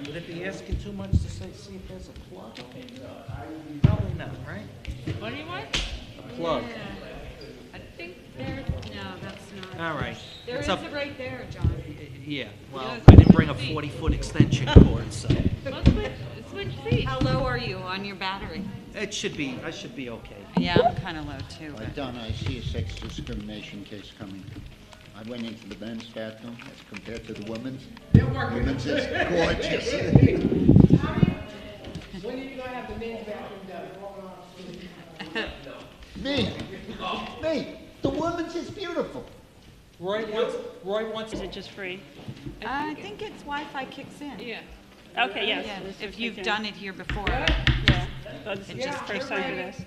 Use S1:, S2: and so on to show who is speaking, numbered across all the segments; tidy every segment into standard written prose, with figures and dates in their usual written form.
S1: Would it be asking too much to say, see if there's a plug? Probably not, right?
S2: What do you want?
S1: A plug.
S2: I think there's, no, that's not.
S1: All right.
S2: There
S1: It's
S2: is
S1: up-
S2: it right there, John.
S1: Yeah, well, I didn't bring a 40-foot extension cord, so
S2: Switch seats. How low are you on your battery?
S1: I should be okay.
S2: Yeah, I'm kind of low too. but-
S3: Donna, I see a sex discrimination case coming. I went into the men's bathroom as compared to the women's. Women's is gorgeous.
S4: When are you gonna have the men's bathroom done?
S3: Me, the women's is beautiful.
S1: Roy wants.
S5: Is it just free?
S2: I think it's Wi-Fi kicks in.
S5: Yeah. Okay, yes.
S2: Yeah,
S5: This
S2: if
S5: is
S2: you've
S5: okay.
S2: done it here before.
S5: Yeah. Oh, this is just first time for this.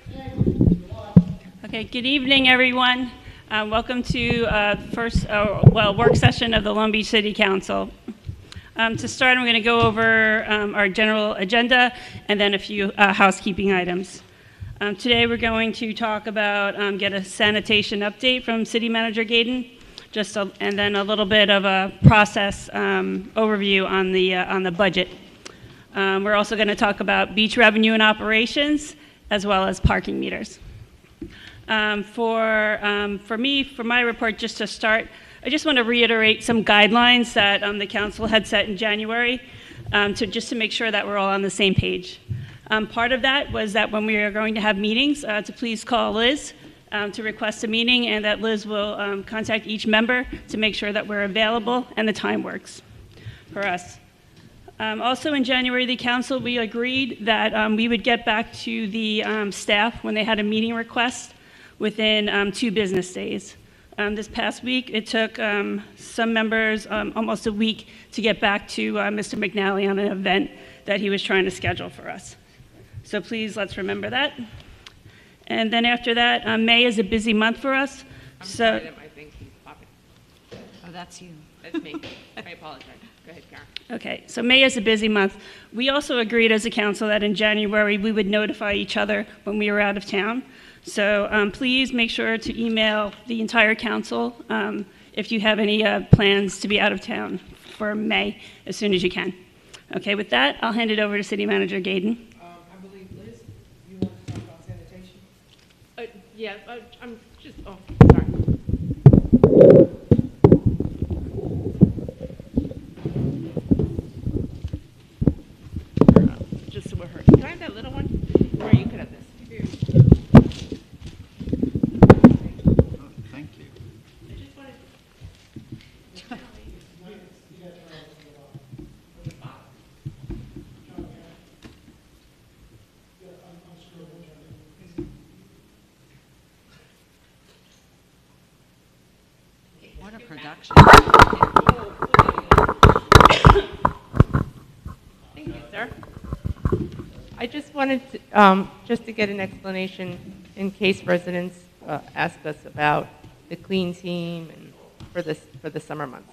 S5: Okay, good evening, everyone. Welcome to first, work session of the Long Beach City Council. To start, I'm going to go over our general agenda and then a few housekeeping items. Today, we're going to talk about, get a sanitation update from City Manager Gaydon, and then a little bit of a process overview on the budget. We're also going to talk about beach revenue and operations, as well as parking meters. For my report, just to start, I just want to reiterate some guidelines that the council had set in January, just to make sure that we're all on the same page. Part of that was that when we are going to have meetings, to please call Liz to request a meeting, and that Liz will contact each member to make sure that we're available and the time works for us. Also in January, the council, we agreed that we would get back to the staff when they had a meeting request within 2 business days. This past week, it took some members almost a week to get back to Mr. McNally on an event that he was trying to schedule for us. So please, let's remember that. And then after that, May is a busy month for us.
S4: I'm
S5: So
S4: sorry, I think he's popping.
S2: Oh, that's you.
S4: That's me. I apologize. Go ahead, Karen.
S5: Okay, so May is a busy month. We also agreed as a council that in January, we would notify each other when we were out of town. So please make sure to email the entire council if you have any plans to be out of town for May as soon as you can. Okay, with that, I'll hand it over to City Manager Gaydon.
S4: I believe, Liz, you want to talk about sanitation?
S6: Yeah, I'm just, oh, sorry. Just so we're heard. Can I have that little one? Or you could have this.
S3: Oh, thank you.
S6: I just wanted.
S2: What a production.
S6: Thank you, sir. I just wanted to, just to get an explanation in case residents ask us about the clean team and for the summer months.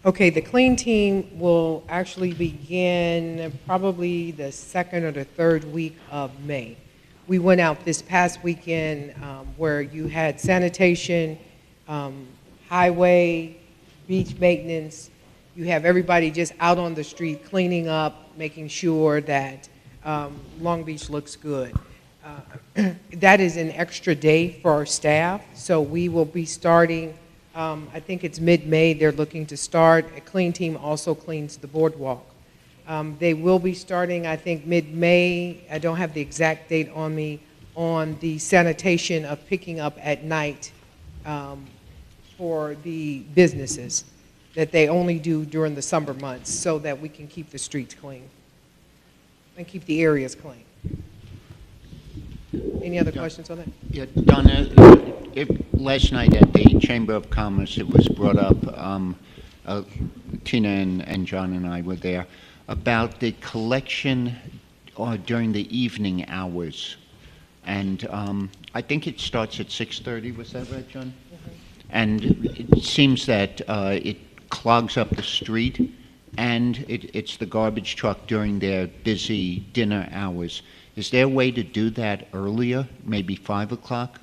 S4: Okay, the clean team will actually begin probably the 2nd or the 3rd week of May. We went out this past weekend where you had sanitation, highway, beach maintenance. You have everybody just out on the street cleaning up, making sure that Long Beach looks good. That is an extra day for our staff, so we will be starting, I think it's mid-May they're looking to start. A clean team also cleans the boardwalk. They will be starting, I think, mid-May. I don't have the exact date on me, on the sanitation of picking up at night for the businesses that they only do during the summer months so that we can keep the streets clean and keep the areas clean. Any other questions on that?
S3: Yeah, Donna, last night at the Chamber of Commerce, it was brought up, Tina and John and I were there, about the collection during the evening hours. And I think it starts at 6:30, was that right, John? Mm-hmm. And it seems that it clogs up the street, and it's the garbage truck during their busy dinner hours. Is there a way to do that earlier, maybe 5 o'clock?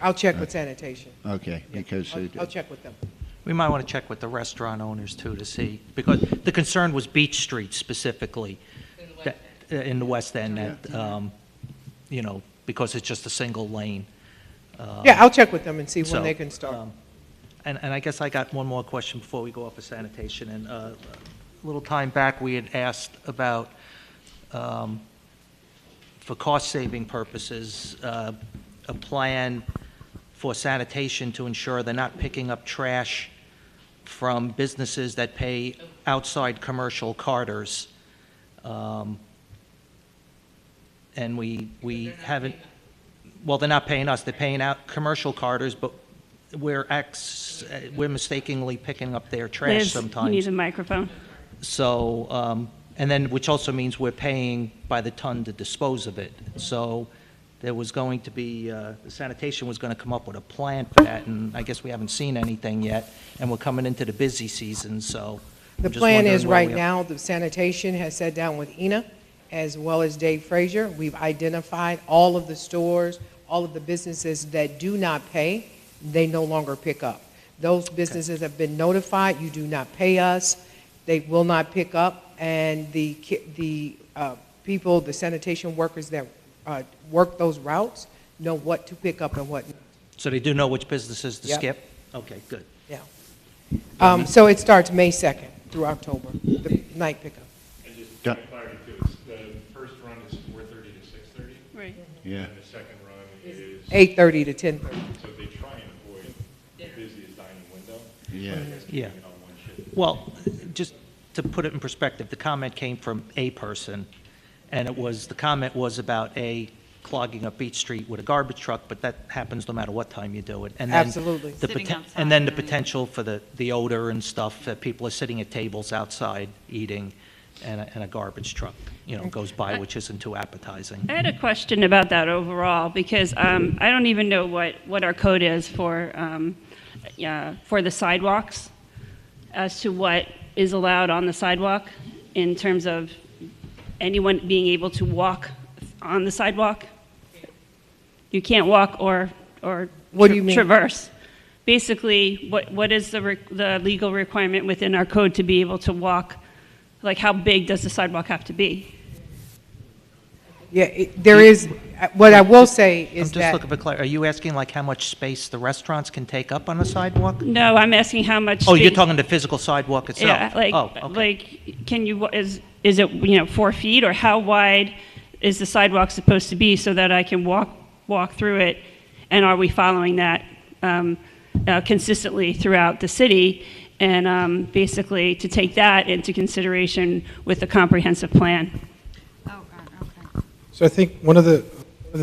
S4: I'll check with sanitation.
S3: Okay,
S4: Yeah,
S3: because
S4: I'll check with them.
S1: We might want to check with the restaurant owners too to see, because the concern was Beach Street specifically. In the West End, that, you know, because it's just a single lane.
S4: Yeah, I'll check with them and see
S1: So,
S4: when they can start.
S1: And I guess I got one more question before we go off of sanitation. And a little time back, we had asked about, for cost-saving purposes, a plan for sanitation to ensure they're not picking up trash from businesses that pay outside commercial carters. And we haven't, well, they're not paying us, they're paying out commercial carters, but we're mistakenly picking up their trash
S5: Liz,
S1: sometimes.
S5: you need a microphone.
S1: So, and then, which also means we're paying by the ton to dispose of it. So there was going to be, the sanitation was going to come up with a plan for that, and I guess we haven't seen anything yet, and we're coming into the busy season, so. I'm
S4: The
S1: just
S4: plan
S1: wondering
S4: is
S1: where
S4: right
S1: we are.
S4: now, the sanitation has sat down with Ina as well as Dave Frazier. We've identified all of the stores, all of the businesses that do not pay, they no longer pick up. Those businesses have been notified, you do not pay us, they will not pick up, and the people, the sanitation workers that work those routes know what to pick up and what not.
S1: So they do know which businesses to
S4: Yep.
S1: skip? Okay, good.
S4: Yeah. So it starts May 2nd through October, the night pickup.
S7: And just
S3: Done.
S7: for clarity too, it's the first run is 4:30 to 6:30,
S5: Right.
S3: Yeah.
S7: and the second run is,
S4: 8:30 to 10:30.
S7: so they try and avoid the busiest dining window.
S3: Yeah.
S7: So I guess
S1: Yeah.
S7: keeping it on one shift.
S1: Well, just to put it in perspective, the comment came from a person, and the comment was about clogging up Beach Street with a garbage truck, but that happens no matter what time you do it. And then
S4: Absolutely.
S1: the
S2: Sitting
S1: poten-
S2: outside,
S1: And then the
S2: yeah.
S1: potential for the odor and stuff, that people are sitting at tables outside eating, and a garbage truck, you know, goes by, which isn't too appetizing.
S5: I had a question about that overall, because I don't even know what our code is for the sidewalks, as to what is allowed on the sidewalk in terms of anyone being able to walk on the sidewalk. You can't walk or
S4: What do you mean?
S5: traverse. Basically, what is the legal requirement within our code to be able to walk? Like, how big does the sidewalk have to be?
S4: Yeah, there is, what I will say
S1: I'm
S4: is
S1: just
S4: that,
S1: looking for clarity. Are you asking like how much space the restaurants can take up on the sidewalk?
S5: No, I'm asking how much.
S1: Oh, you're
S5: space-
S1: talking the physical sidewalk itself?
S5: Yeah,
S1: Oh, okay.
S5: like, can you, is it, 4 feet, or how wide is the sidewalk supposed to be so that I can walk through it? And are we following that consistently throughout the city? And basically, to take that into consideration with the comprehensive plan.
S2: Oh, God, okay.
S8: So I think one of the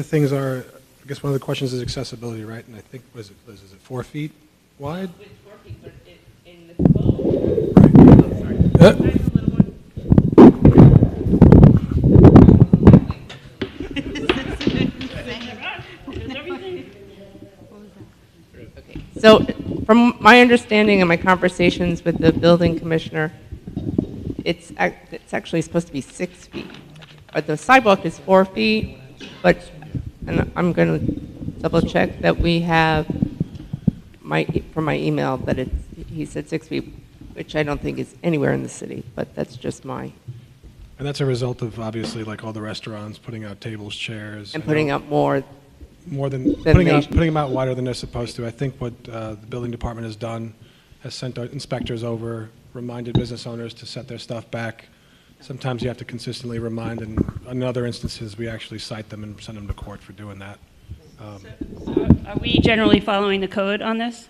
S8: things I guess one of the questions is accessibility, right? And I think, what is it, Liz, is it 4 feet wide?
S5: It's 4 feet, but in the code.
S6: So from my understanding and my conversations with the building commissioner, it's actually supposed to be 6 feet. The sidewalk is 4 feet, but, and I'm going to double check that we have from my email that he said 6 feet, which I don't think is anywhere in the city, but that's just my,
S8: And that's a result of, obviously, like all the restaurants putting out tables, chairs.
S6: and
S8: I
S6: putting
S8: know
S6: up more.
S8: more than,
S6: than
S8: putting
S6: they-
S8: them out wider than they're supposed to. I think what the building department has done, has sent out inspectors over, reminded business owners to set their stuff back. Sometimes you have to consistently remind, and in other instances, we actually cite them and send them to court for doing that.
S5: Are we generally following the code on this?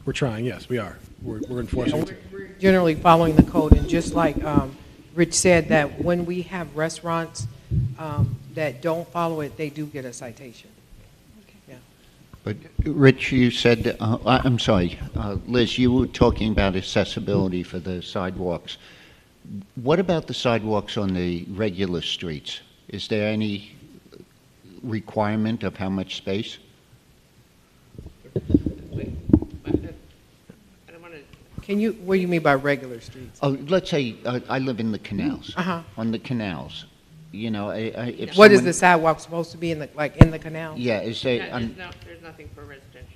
S8: We're trying, yes, we are. We're enforcing.
S4: generally following the code, and just like Rich said, that when we have restaurants that don't follow it, they do get a citation. Yeah.
S3: But Rich, you said, I'm sorry, Liz, you were talking about accessibility for the sidewalks. What about the sidewalks on the regular streets? Is there any requirement of how much space?
S4: What do you mean by regular streets?
S3: Oh, let's say I live in the canals.
S4: Uh-huh.
S3: On the canals, you know, if
S4: What is
S3: someone-
S4: the sidewalk supposed to be in the, like, in the canal?
S3: Yeah, is they,
S6: There's nothing for residential.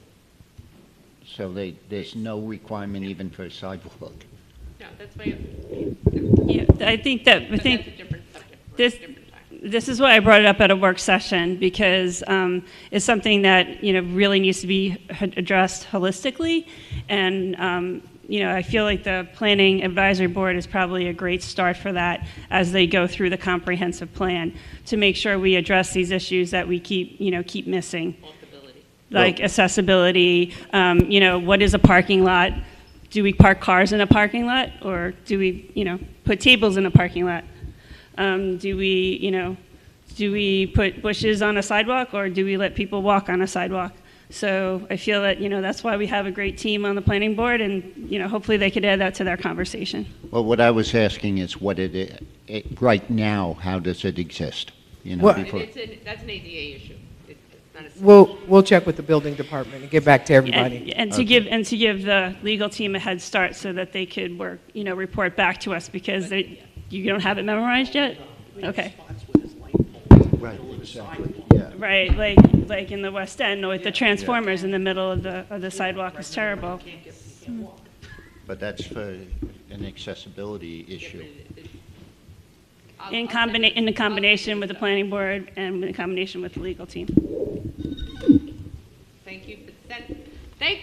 S3: so there's no requirement even for a sidewalk?
S6: No, that's why,
S5: Yeah, I think
S6: that's a different subject for a
S5: this,
S6: different time.
S5: this is why I brought it up at a work session, because it's something that, really needs to be addressed holistically. And, I feel like the Planning Advisory Board is probably a great start for that as they go through the comprehensive plan to make sure we address these issues that we keep missing. Like accessibility, what is a parking lot? Do we park cars in a parking lot, or do we, put tables in a parking lot? Do we put bushes on a sidewalk, or do we let people walk on a sidewalk? So I feel that, that's why we have a great team on the planning board, and, hopefully they could add that to their conversation.
S3: Well, what I was asking is what right now, how does it exist?
S4: Well-
S3: Before.
S6: That's an ADA issue. It's not a.
S4: We'll check with the building department and get back to everybody.
S5: And to give the legal team a head start so that they could work, report back to us, because you don't have it memorized yet? Okay.
S3: Right, exactly, yeah.
S5: Right, like in the West End, with the transformers in the middle of the sidewalk is terrible.
S3: But that's for an accessibility issue.
S5: In combination with the planning board and in combination with the legal team.
S6: Thank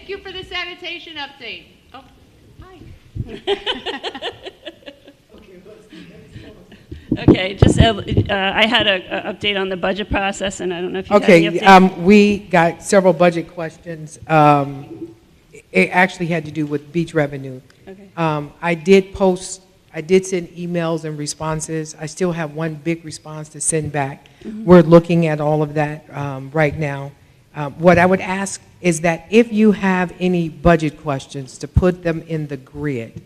S6: you for the sanitation update. Oh, hi.
S5: Okay, just, I had a update on the budget process, and I don't know if you had any
S4: Okay,
S5: update.
S4: we got several budget questions. It actually had to do with beach revenue.
S5: Okay.
S4: I did send emails and responses. I still have one big response to send back. We're looking at all of that right now. What I would ask is that if you have any budget questions, to put them in the grid,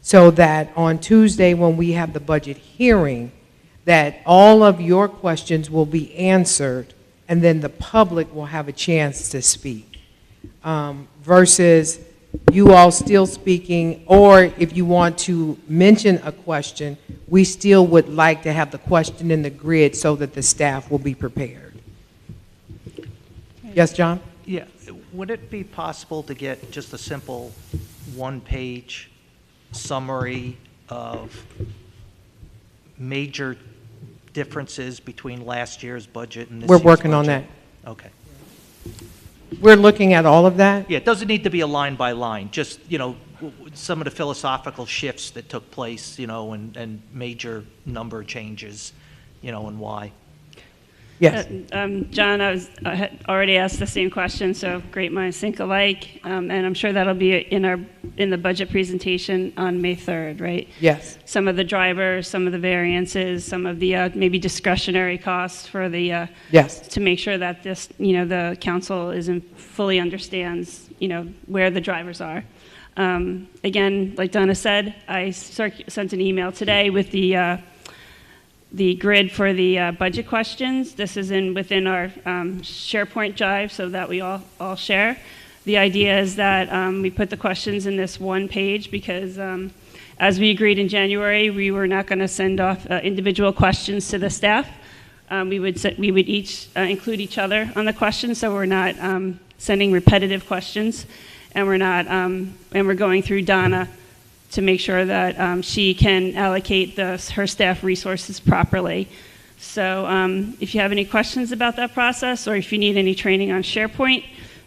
S4: so that on Tuesday when we have the budget hearing, that all of your questions will be answered, and then the public will have a chance to speak. Versus you all still speaking, or if you want to mention a question, we still would like to have the question in the grid so that the staff will be prepared. Yes, John?
S1: Yeah, would it be possible to get just a simple one-page summary of major differences between last year's budget and this
S4: We're
S1: year's
S4: working on
S1: budget?
S4: that.
S1: Okay.
S4: We're looking at all of that.
S1: Yeah, it doesn't need to be a line by line, just, some of the philosophical shifts that took place, and major number changes, and why.
S4: Yes.
S5: John, I had already asked the same question, so great minds think alike, and I'm sure that'll be in the budget presentation on May 3rd, right?
S4: Yes.
S5: Some of the drivers, some of the variances, some of the maybe discretionary costs for the
S4: Yes.
S5: to make sure that this, the council fully understands, where the drivers are. Again, like Donna said, I sent an email today with the grid for the budget questions. This is within our SharePoint drive so that we all share. The idea is that we put the questions in this one page because as we agreed in January, we were not going to send off individual questions to the staff. We would each include each other on the questions, so we're not sending repetitive questions, and we're going through Donna to make sure that she can allocate her staff resources properly. So if you have any questions about that process, or if you need any training on SharePoint,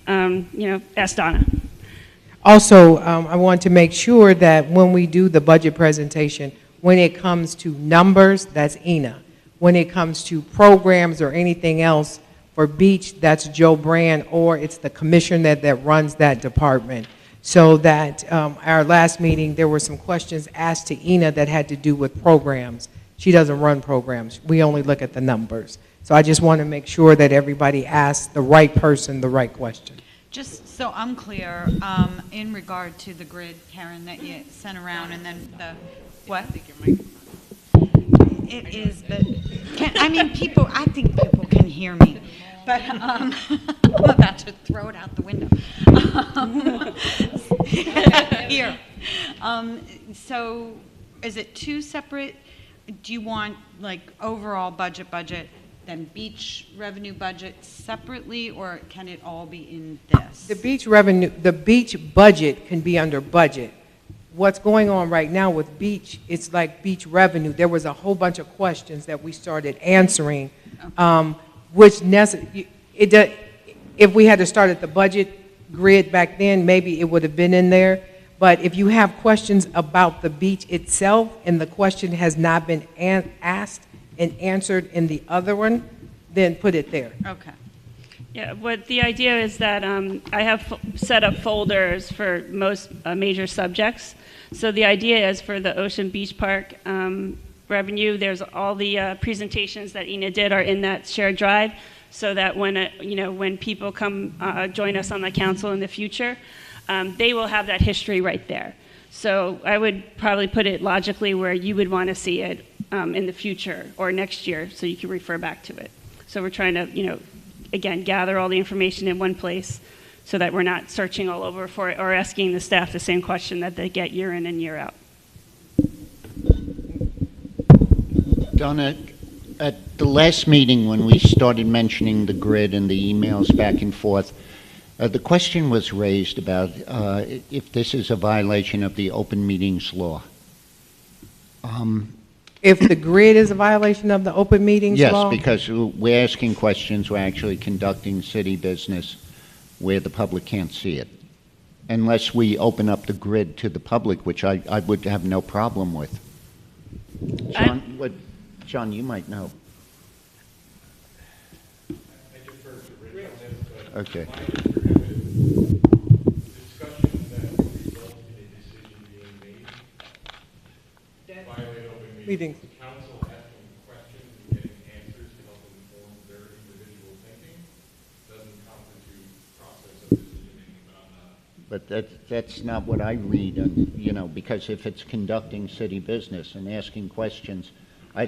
S5: ask Donna.
S4: Also, I want to make sure that when we do the budget presentation, when it comes to numbers, that's Ina. When it comes to programs or anything else for beach, that's Joe Brand, or it's the commissioner that runs that department. So that our last meeting, there were some questions asked to Ina that had to do with programs. She doesn't run programs. We only look at the numbers. So I just want to make sure that everybody asks the right person the right question.
S2: Just so I'm clear, in regard to the grid, Karen, that you sent around, and then what? It is, but, I think people can hear me. But I'm about to throw it out the window. Here. So is it two separate do you want like overall budget, then beach revenue budget separately, or can it all be in this?
S4: The beach revenue, the beach budget can be under budget. What's going on right now with beach, it's like beach revenue. There was a whole bunch of questions that we started answering, which if we had to start at the budget grid back then, maybe it would have been in there. But if you have questions about the beach itself and the question has not been asked and answered in the other one, then put it there.
S2: Okay.
S5: Yeah, what the idea is that I have set up folders for most major subjects. So the idea is for the Ocean Beach Park revenue, there's all the presentations that Ina did are in that shared drive, so that when when people come join us on the council in the future, they will have that history right there. So I would probably put it logically where you would want to see it in the future or next year, so you can refer back to it. So we're trying to, again, gather all the information in one place so that we're not searching all over for it or asking the staff the same question that they get year in and year out.
S3: Donna, at the last meeting when we started mentioning the grid and the emails back and forth, the question was raised about if this is a violation of the open meetings law.
S4: If the grid is a violation of the open meetings law?
S3: Yes, because we're asking questions, we're actually conducting city business where the public can't see it. Unless we open up the grid to the public, which I would have no problem with. John, you might know.
S7: I defer to Rich on this, but
S3: Okay.
S7: discussions that would result in a decision being made violate open meetings. The council asking questions and getting answers to help inform their individual thinking doesn't constitute process of decision making, but I'm not.
S3: But that's not what I read, because if it's conducting city business and asking questions,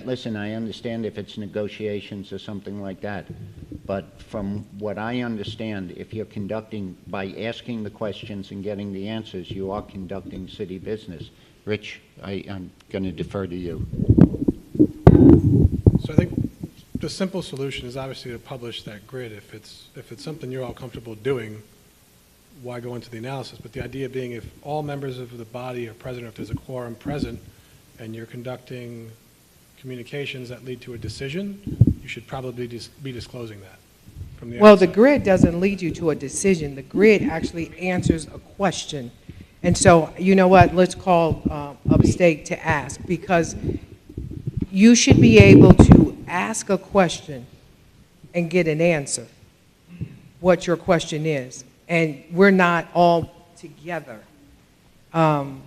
S3: listen, I understand if it's negotiations or something like that, but from what I understand, if you're conducting, by asking the questions and getting the answers, you are conducting city business. Rich, I'm going to defer to you.
S8: So I think the simple solution is obviously to publish that grid. If it's something you're all comfortable doing, why go into the analysis? But the idea being, if all members of the body are present, or if there's a quorum present, and you're conducting communications that lead to a decision, you should probably be disclosing that from the
S4: Well, the
S8: outset.
S4: grid doesn't lead you to a decision. The grid actually answers a question. And so, you know what, let's call upstate to ask, because you should be able to ask a question and get an answer, what your question is. And we're not all together.
S3: Well,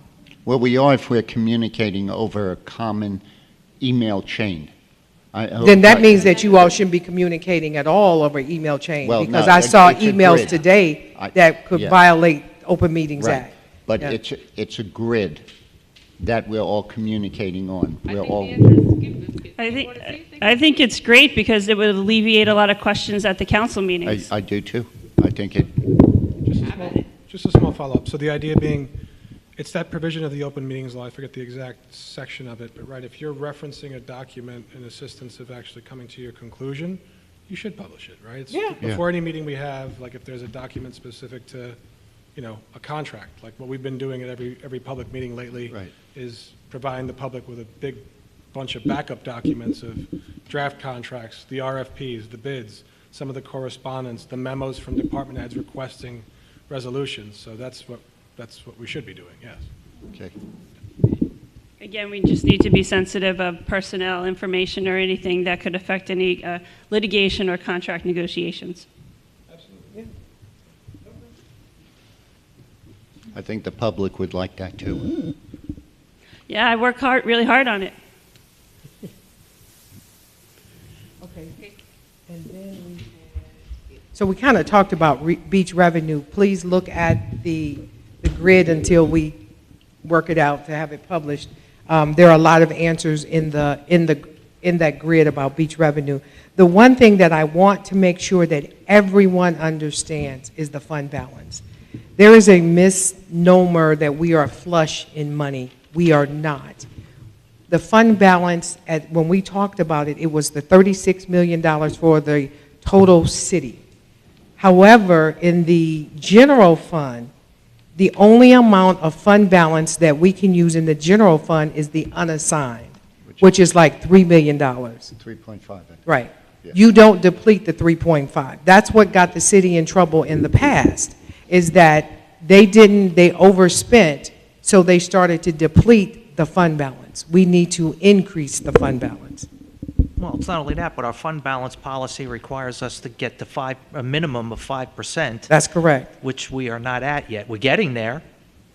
S3: we are if we're communicating over a common email chain.
S4: Then that means that you all shouldn't be communicating at all over email chain.
S3: Well,
S4: Because
S3: no,
S4: I saw
S3: it's a
S4: emails
S3: grid.
S4: today that could
S3: Yeah.
S4: violate Open Meetings
S3: Right.
S4: Act.
S3: But
S4: Yeah.
S3: it's a grid that we're all communicating on. We're all.
S5: I think it's great because it would alleviate a lot of questions at the council meetings.
S3: I do too. I think it.
S8: Just a small follow-up. So the idea being, it's that provision of the open meetings law, I forget the exact section of it, but right, if you're referencing a document in assistance of actually coming to your conclusion, you should publish it, right? It's
S4: Yeah.
S8: Before any meeting we have, like if there's a document specific to, a contract, like what we've been doing at every public meeting lately,
S3: Right.
S8: is providing the public with a big bunch of backup documents of draft contracts, the RFPs, the bids, some of the correspondence, the memos from department heads requesting resolutions. So that's what we should be doing, yes.
S3: Okay.
S5: Again, we just need to be sensitive of personnel information or anything that could affect any litigation or contract negotiations.
S3: I think the public would like that too.
S5: Yeah, I work really hard on it.
S4: Okay. And then so we kind of talked about beach revenue. Please look at the grid until we work it out to have it published. There are a lot of answers in that grid about beach revenue. The one thing that I want to make sure that everyone understands is the fund balance. There is a misnomer that we are flush in money. We are not. The fund balance, when we talked about it, it was the $36 million for the total city. However, in the general fund, the only amount of fund balance that we can use in the general fund is the unassigned, which is like $3 million.
S3: 3.5, I think.
S4: Right.
S3: Yeah.
S4: You don't deplete the 3.5. That's what got the city in trouble in the past, is that they overspent, so they started to deplete the fund balance. We need to increase the fund balance.
S1: Well, it's not only that, but our fund balance policy requires us to get to a minimum of 5%,
S4: That's correct.
S1: which we are not at yet. We're getting there,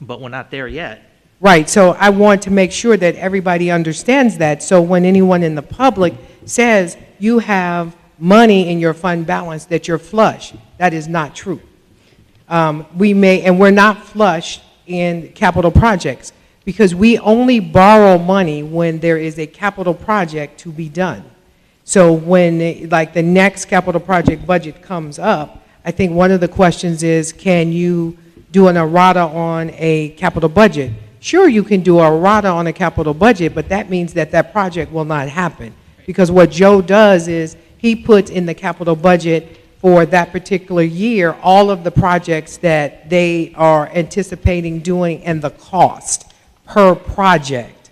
S1: but we're not there yet.
S4: Right, so I want to make sure that everybody understands that, so when anyone in the public says you have money in your fund balance, that you're flush, that is not true. And we're not flush in capital projects, because we only borrow money when there is a capital project to be done. So when, like, the next capital project budget comes up, I think one of the questions is, can you do an errata on a capital budget? Sure, you can do a errata on a capital budget, but that means that that project will not happen. Because what Joe does is he puts in the capital budget for that particular year all of the projects that they are anticipating doing and the cost per project.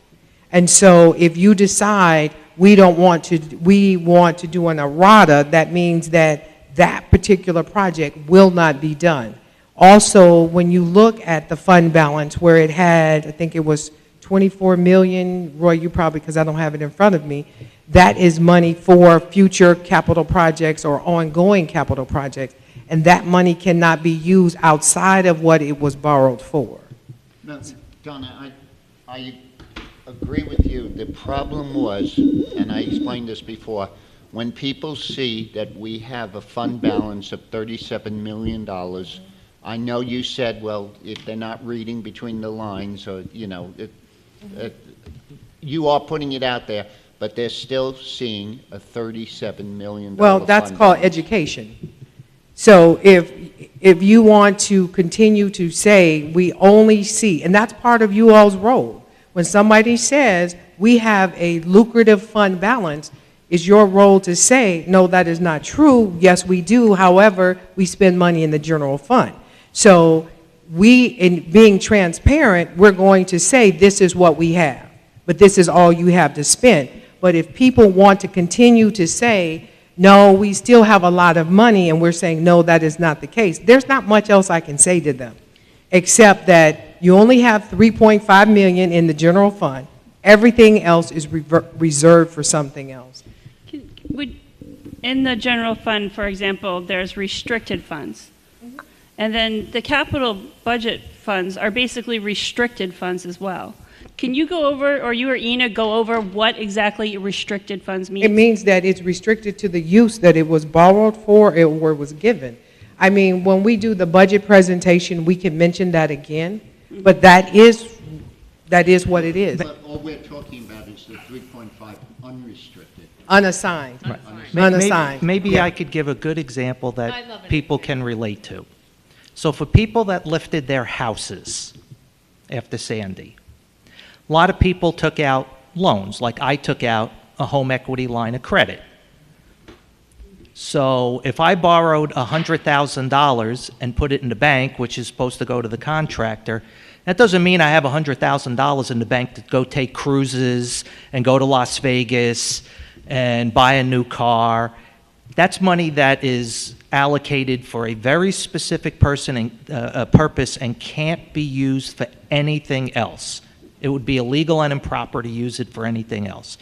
S4: And so if you decide we want to do an errata, that means that that particular project will not be done. Also, when you look at the fund balance where it had, I think it was 24 million, Roy, you probably, because I don't have it in front of me, that is money for future capital projects or ongoing capital projects, and that money cannot be used outside of what it was borrowed for.
S3: No, Donna, I agree with you. The problem was, and I explained this before, when people see that we have a fund balance of $37 million, I know you said, well, if they're not reading between the lines, or, you know, you are putting it out there, but they're still seeing a $37 million
S4: Well, that's
S3: fund
S4: called
S3: balance.
S4: education. So if you want to continue to say we only see, and that's part of you all's role, when somebody says we have a lucrative fund balance, it's your role to say, no, that is not true. Yes, we do. However, we spend money in the general fund. So in being transparent, we're going to say this is what we have, but this is all you have to spend. But if people want to continue to say, no, we still have a lot of money, and we're saying, no, that is not the case, there's not much else I can say to them, except that you only have $3.5 million in the general fund. Everything else is reserved for something else.
S5: In the general fund, for example, there's restricted funds. And then the capital budget funds are basically restricted funds as well. Can you go over, or you or Ina go over what exactly restricted funds means?
S4: It means that it's restricted to the use that it was borrowed for or was given. I mean, when we do the budget presentation, we can mention that again, but that is what it is.
S3: But all we're talking about is the 3.5 unrestricted.
S4: Unassigned.
S1: Maybe
S4: Unassigned.
S1: I could give a good example that people can relate to. So for people that lifted their houses after Sandy, a lot of people took out loans, like I took out a home equity line of credit. So if I borrowed $100,000 and put it in the bank, which is supposed to go to the contractor, that doesn't mean I have $100,000 in the bank to go take cruises and go to Las Vegas and buy a new car. That's money that is allocated for a very specific purpose and can't be used for anything else. It would be illegal and improper to use it for anything else.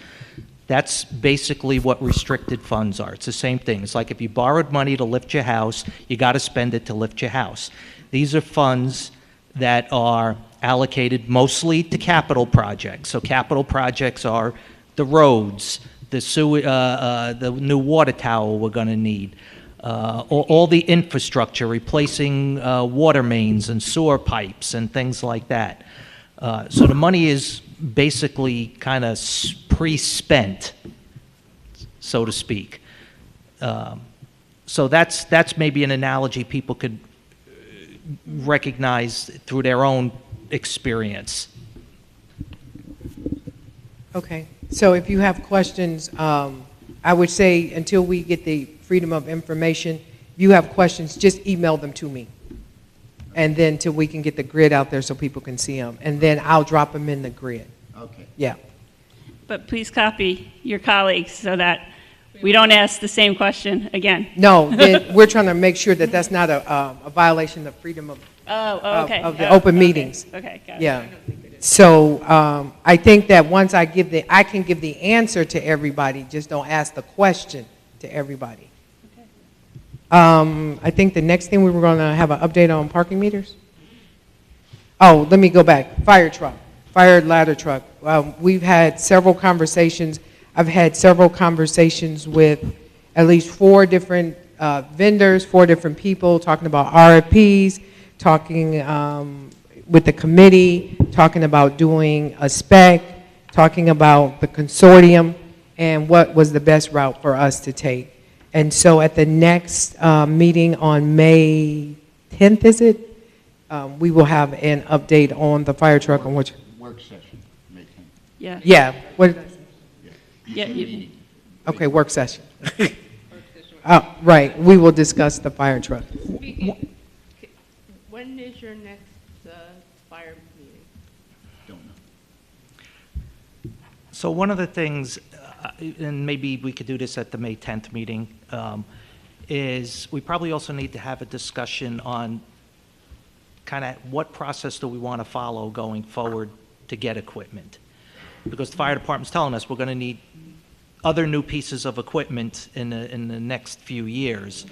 S1: That's basically what restricted funds are. It's the same thing. It's like if you borrowed money to lift your house, you got to spend it to lift your house. These are funds that are allocated mostly to capital projects. So capital projects are the roads, the new water tower we're going to need, all the infrastructure, replacing water mains and sewer pipes and things like that. So the money is basically kind of pre-spent, so to speak. So that's maybe an analogy people could recognize through their own experience.
S4: Okay, so if you have questions, I would say until we get the freedom of information, if you have questions, just email them to me. And then till we can get the grid out there so people can see them. And then I'll drop them in the grid.
S3: Okay.
S4: Yeah.
S5: But please copy your colleagues so that we don't ask the same question again.
S4: No, then we're trying to make sure that that's not a violation of freedom of
S5: Okay.
S4: of the open meetings.
S5: Okay, got it.
S4: Yeah. So I think that once I can give the answer to everybody, just don't ask the question to everybody. I think the next thing we were going to have an update on parking meters. Oh, let me go back. Fire truck, fire ladder truck. We've had several conversations. I've had several conversations with at least 4 different vendors, 4 different people talking about RFPs, talking with the committee, talking about doing a spec, talking about the consortium, and what was the best route for us to take. And so at the next meeting on May 10th, is it? We will have an update on the fire truck on which.
S3: Work session, May 10th.
S5: Yeah.
S4: Yeah. What?
S5: Yeah,
S3: Meeting.
S4: Okay, work session. Right. We will discuss the fire truck.
S6: Speaking, when is your next fire meeting?
S3: Don't know.
S1: So one of the things, and maybe we could do this at the May 10th meeting, is we probably also need to have a discussion on kind of what process do we want to follow going forward to get equipment. Because the fire department's telling us we're going to need other new pieces of equipment in the next few years.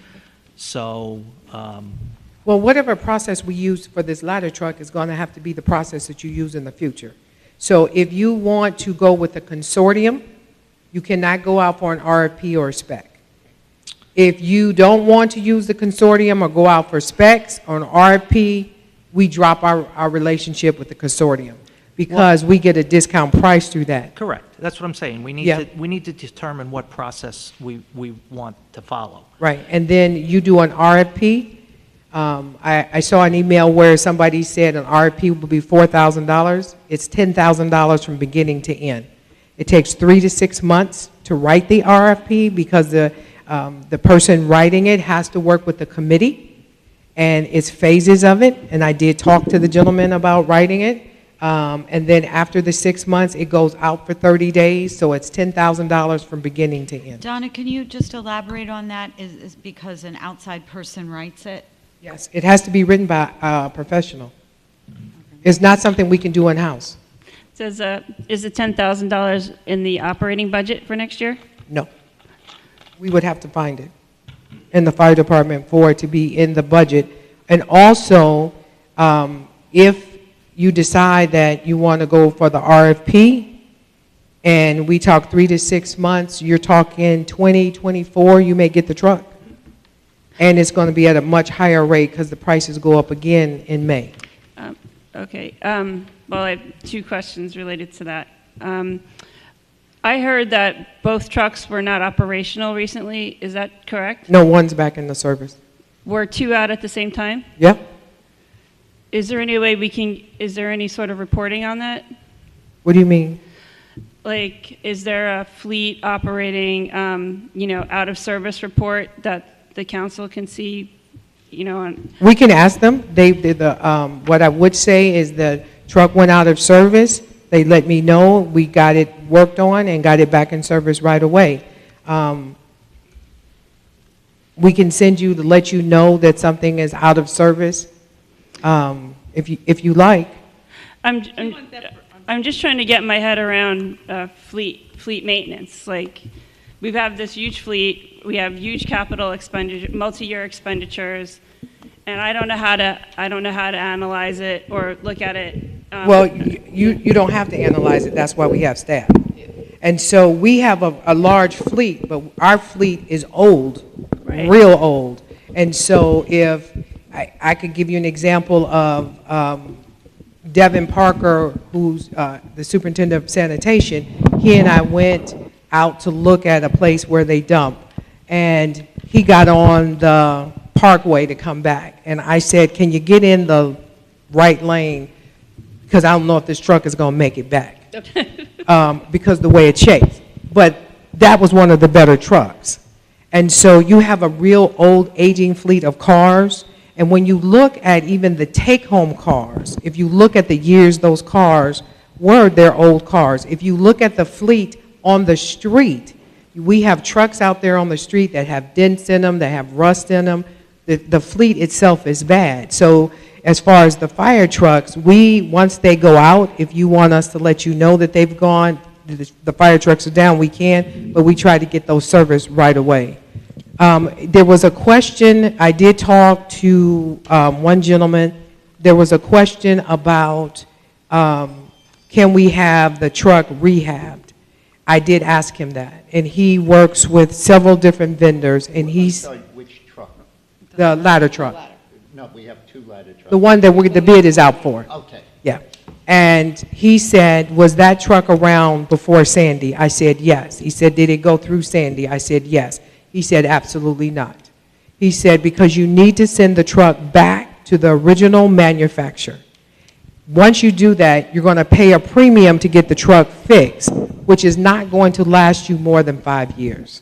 S1: So,
S4: Well, whatever process we use for this ladder truck is going to have to be the process that you use in the future. So if you want to go with a consortium, you cannot go out for an RFP or a spec. If you don't want to use the consortium or go out for specs or an RFP, we drop our relationship with the consortium because we get a discount price through that.
S1: correct, that's what I'm saying. We
S4: Yeah.
S1: need to determine what process we want to follow.
S4: Right, and then you do an RFP. I saw an email where somebody said an RFP would be $4,000. It's $10,000 from beginning to end. It takes 3 to 6 months to write the RFP because the person writing it has to work with the committee, and it's phases of it, and I did talk to the gentleman about writing it. And then after the 6 months, it goes out for 30 days, so it's $10,000 from beginning to end.
S2: Donna, can you just elaborate on that? Is because an outside person writes it?
S4: Yes, it has to be written by a professional. It's not something we can do in-house.
S5: Says, is the $10,000 in the operating budget for next year?
S4: No. We would have to find it in the fire department for it to be in the budget. And also, if you decide that you want to go for the RFP, and we talk 3 to 6 months, you're talking 2024, you may get the truck. And it's going to be at a much higher rate because the prices go up again in May.
S5: Okay. Well, I have 2 questions related to that. I heard that both trucks were not operational recently. Is that correct?
S4: No, one's back in the service.
S5: Were 2 out at the same time?
S4: Yep.
S5: Is there any way is there any sort of reporting on that?
S4: What do you mean?
S5: Like, is there a fleet operating, out of service report that the council can see, on?
S4: We can ask them. What I would say is the truck went out of service. They let me know. We got it worked on and got it back in service right away. We can send you to let you know that something is out of service, if you like.
S5: I'm just trying to get my head around fleet maintenance. Like, we have this huge fleet, we have huge capital expenditure, multi-year expenditures, and I don't know how to analyze it or look at it.
S4: Well, you don't have to analyze it. That's why we have staff. And so we have a large fleet, but our fleet is old,
S5: Right.
S4: real old. And so if I could give you an example of Devin Parker, who's the superintendent of sanitation, he and I went out to look at a place where they dump, and he got on the parkway to come back. And I said, can you get in the right lane? Because I don't know if this truck is going to make it back. because the way it shaped. But that was one of the better trucks. And so you have a real old aging fleet of cars. And when you look at even the take-home cars, if you look at the years those cars were, they're old cars. If you look at the fleet on the street, we have trucks out there on the street that have dents in them, that have rust in them. The fleet itself is bad. So as far as the fire trucks, once they go out, if you want us to let you know that they've gone, the fire trucks are down, we can, but we try to get those serviced right away. There was a question, I did talk to one gentleman. There was a question about can we have the truck rehabbed? I did ask him that, and he works with several different vendors, and he's
S3: Sorry, which truck?
S4: the ladder truck,
S3: No, we have two ladder trucks.
S4: the one that the bid is out for.
S3: Okay.
S4: Yeah. And he said, was that truck around before Sandy? I said, yes. He said, did it go through Sandy? I said, yes. He said, absolutely not. He said, because you need to send the truck back to the original manufacturer. Once you do that, you're going to pay a premium to get the truck fixed, which is not going to last you more than 5 years.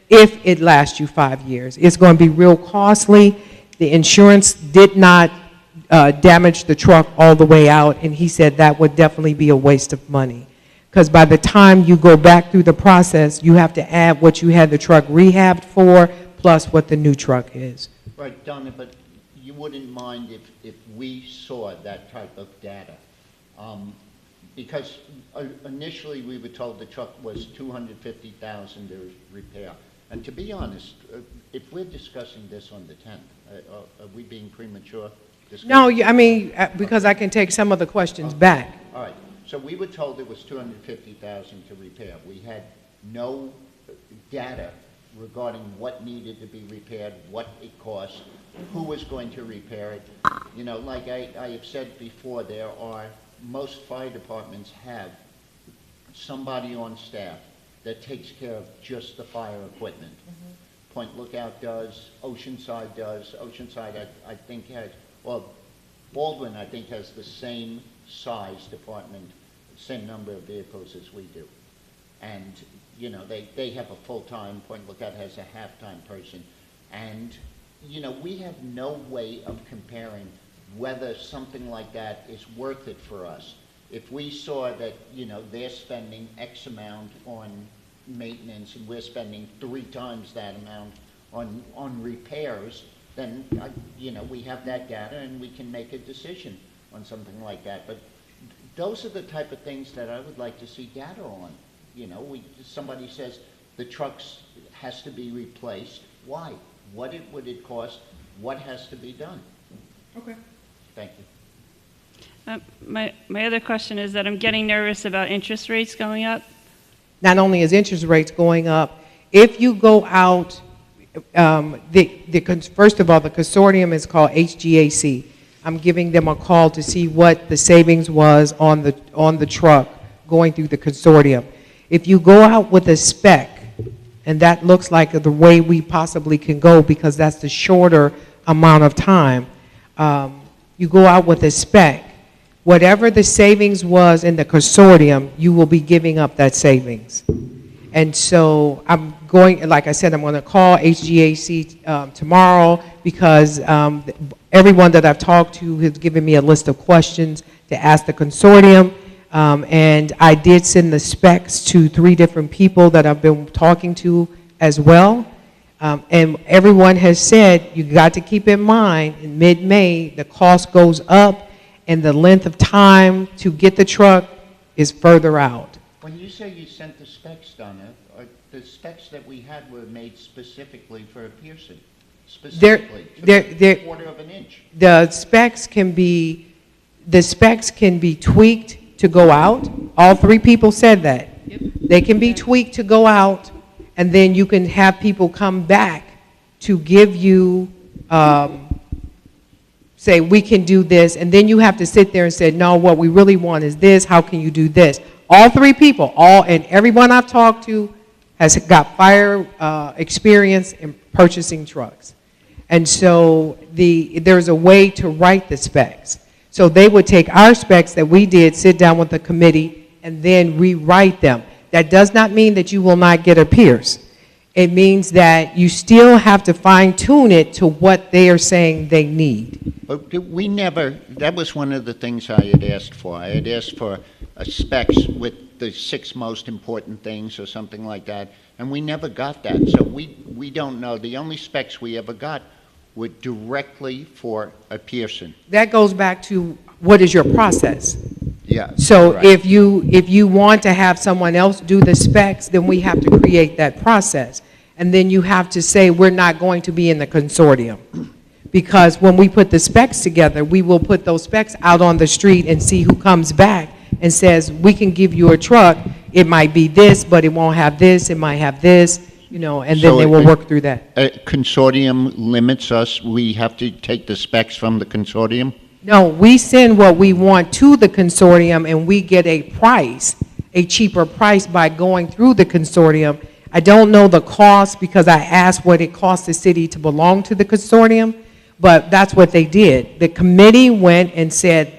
S4: If it lasts you 5 years. It's going to be real costly. The insurance did not damage the truck all the way out, and he said that would definitely be a waste of money. Because by the time you go back through the process, you have to add what you had the truck rehabbed for, plus what the new truck is.
S3: Right, Donna, but you wouldn't mind if we saw that type of data? Because initially we were told the truck was $250,000 to repair. And to be honest, if we're discussing this on the 10th, are we being premature?
S4: No, I mean, because I can take some of the questions back.
S3: All right. So we were told it was $250,000 to repair. We had no data regarding what needed to be repaired, what it cost, who was going to repair it. You know, like I have said before, most fire departments have somebody on staff that takes care of just the fire equipment. Point Lookout does, Oceanside does. Oceanside, I think, has, well, Baldwin, I think, has the same size department, same number of vehicles as we do. And, you know, they have a full-time, Point Lookout has a half-time person. And, you know, we have no way of comparing whether something like that is worth it for us. If we saw that, you know, they're spending X amount on maintenance and we're spending 3 times that amount on repairs, then, you know, we have that data and we can make a decision on something like that. But those are the type of things that I would like to see data on. You know, somebody says the trucks has to be replaced. Why? What would it cost? What has to be done?
S4: Okay.
S3: Thank you.
S5: My other question is that I'm getting nervous about interest rates going up.
S4: Not only is interest rates going up, if you go out, first of all, the consortium is called HGAC. I'm giving them a call to see what the savings was on the truck going through the consortium. If you go out with a spec, and that looks like the way we possibly can go because that's the shorter amount of time, you go out with a spec, whatever the savings was in the consortium, you will be giving up that savings. And so I'm going, like I said, I'm going to call HGAC tomorrow because everyone that I've talked to has given me a list of questions to ask the consortium. And I did send the specs to 3 different people that I've been talking to as well. And everyone has said, you got to keep in mind, in mid-May, the cost goes up and the length of time to get the truck is further out.
S3: When you say you sent the specs, Donna, the specs that we had were made specifically for a Pearson, specifically,
S4: they're,
S3: a quarter of an inch.
S4: the specs can be tweaked to go out. All 3 people said that.
S6: Yep.
S4: They can be tweaked to go out, and then you can have people come back to give you, say, we can do this, and then you have to sit there and say, no, what we really want is this, how can you do this? All 3 people, and everyone I've talked to has got fire experience in purchasing trucks. And so there's a way to write the specs. So they would take our specs that we did, sit down with the committee, and then rewrite them. That does not mean that you will not get a Pierce. It means that you still have to fine-tune it to what they are saying they need.
S3: But we never, that was one of the things I had asked for. I had asked for specs with the 6 most important things or something like that, and we never got that. So we don't know. The only specs we ever got were directly for a Pearson.
S4: That goes back to what is your process.
S3: Yeah.
S4: So
S3: right.
S4: if you want to have someone else do the specs, then we have to create that process. And then you have to say, we're not going to be in the consortium. Because when we put the specs together, we will put those specs out on the street and see who comes back and says, we can give you a truck. It might be this, but it won't have this. It might have this, you know, and then
S3: So
S4: they will work through that.
S3: A consortium limits us. We have to take the specs from the consortium?
S4: No, we send what we want to the consortium, and we get a price, a cheaper price by going through the consortium. I don't know the cost because I asked what it cost the city to belong to the consortium, but that's what they did. The committee went and said,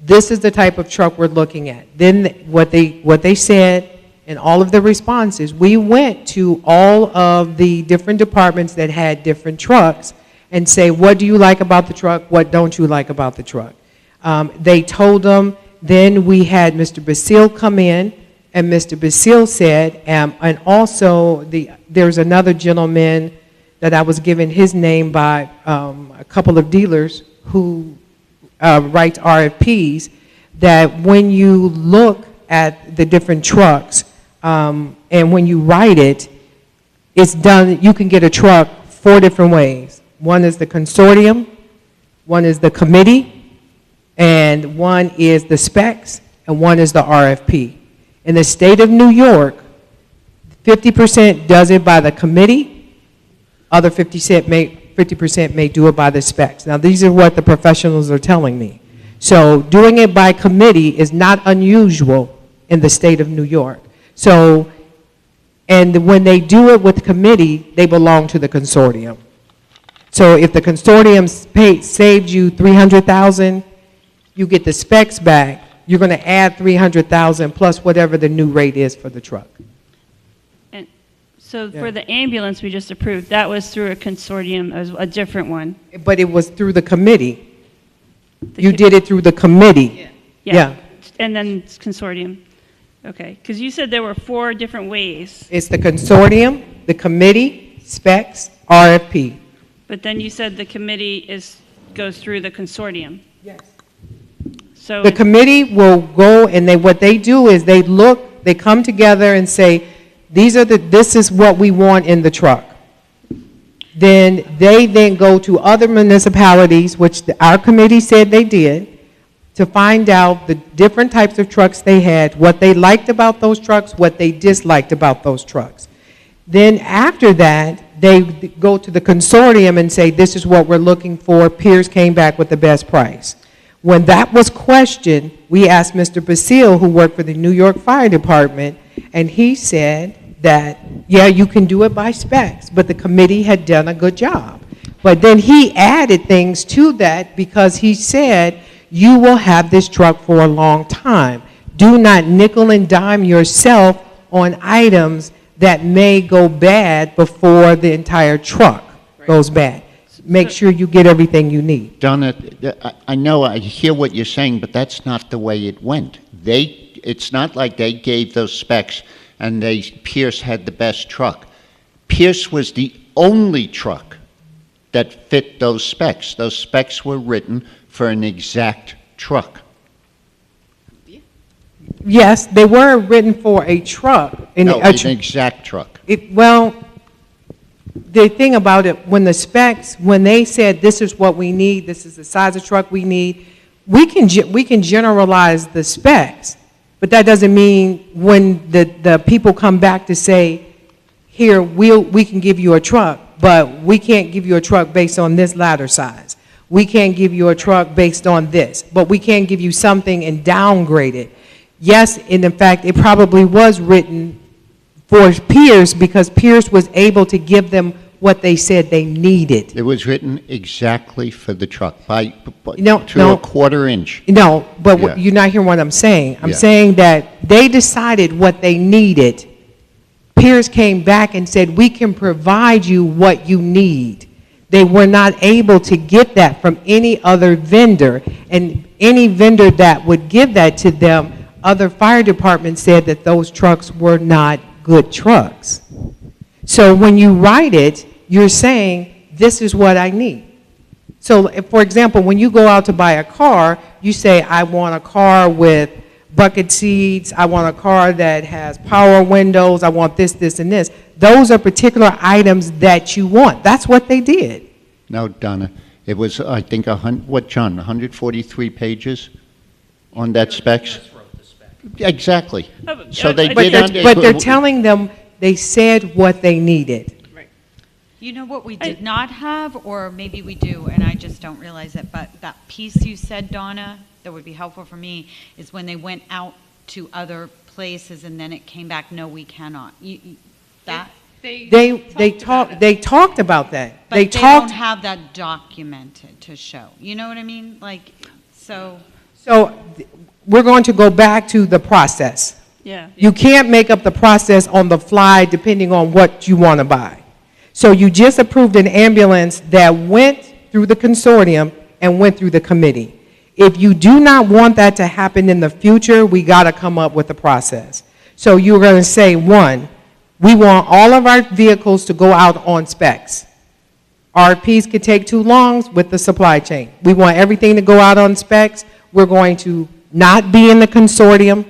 S4: this is the type of truck we're looking at. Then what they said in all of the responses, we went to all of the different departments that had different trucks and say, what do you like about the truck? What don't you like about the truck? They told them. Then we had Mr. Basile come in, and Mr. Basile said, and also there's another gentleman that I was given his name by a couple of dealers who writes RFPs, that when you look at the different trucks and when you write it, it's done, you can get a truck 4 different ways. One is the consortium, one is the committee, and one is the specs, and one is the RFP. In the state of New York, 50% does it by the committee, other 50% may do it by the specs. Now, these are what the professionals are telling me. So doing it by committee is not unusual in the state of New York. So, and when they do it with committee, they belong to the consortium. So if the consortium saved you $300,000, you get the specs back, you're going to add $300,000 plus whatever the new rate is for the truck.
S5: And so for the ambulance we just approved, that was through a consortium, as a different one.
S4: But it was through the committee. You did it through the committee. Yeah.
S5: And then it's consortium. Okay, because you said there were 4 different ways.
S4: It's the consortium, the committee, specs, RFP.
S5: But then you said the committee goes through the consortium.
S4: Yes.
S5: So
S4: The committee will go, and what they do is they look, they come together and say, this is what we want in the truck. Then they then go to other municipalities, which our committee said they did, to find out the different types of trucks they had, what they liked about those trucks, what they disliked about those trucks. Then after that, they go to the consortium and say, this is what we're looking for. Pierce came back with the best price. When that was questioned, we asked Mr. Basile, who worked for the New York Fire Department, and he said that, yeah, you can do it by specs, but the committee had done a good job. But then he added things to that because he said, you will have this truck for a long time. Do not nickel and dime yourself on items that may go bad before the entire truck goes bad. Make sure you get everything you need.
S3: Donna, I know, I hear what you're saying, but that's not the way it went. It's not like they gave those specs and Pierce had the best truck. Pierce was the only truck that fit those specs. Those specs were written for an exact truck.
S4: Yes, they were written for a truck.
S3: No, an exact truck.
S4: Well, the thing about it, when they said this is what we need, this is the size of truck we need, we can generalize the specs, but that doesn't mean when the people come back to say, here, we can give you a truck, but we can't give you a truck based on this ladder size. We can't give you a truck based on this, but we can give you something and downgrade it. Yes, and in fact, it probably was written for Pierce because Pierce was able to give them what they said they needed.
S3: It was written exactly for the truck, to
S4: No.
S3: a quarter inch.
S4: No, but
S3: Yeah.
S4: you're not hearing what I'm saying. I'm
S3: Yeah.
S4: saying that they decided what they needed. Pierce came back and said, we can provide you what you need. They were not able to get that from any other vendor, and any vendor that would give that to them, other fire departments said that those trucks were not good trucks. So when you write it, you're saying, this is what I need. So, for example, when you go out to buy a car, you say, I want a car with bucket seats, I want a car that has power windows, I want this, this, and this. Those are particular items that you want. That's what they did.
S3: No, Donna, it was, I think, what, John, 143 pages on that specs? Exactly. So they did.
S4: But they're telling them they said what they needed.
S2: You know what we did not have, or maybe we do, and I just don't realize it, but that piece you said, Donna, that would be helpful for me, is when they went out to other places and then it came back, no, we cannot. That?
S4: They talked about that.
S2: But they don't have that documented to show. You know what I mean? Like, so
S4: we're going to go back to the process.
S5: Yeah.
S4: You can't make up the process on the fly depending on what you want to buy. So you just approved an ambulance that went through the consortium and went through the committee. If you do not want that to happen in the future, we got to come up with a process. So you're going to say, one, we want all of our vehicles to go out on specs. RFPs could take too long with the supply chain. We want everything to go out on specs. We're going to not be in the consortium,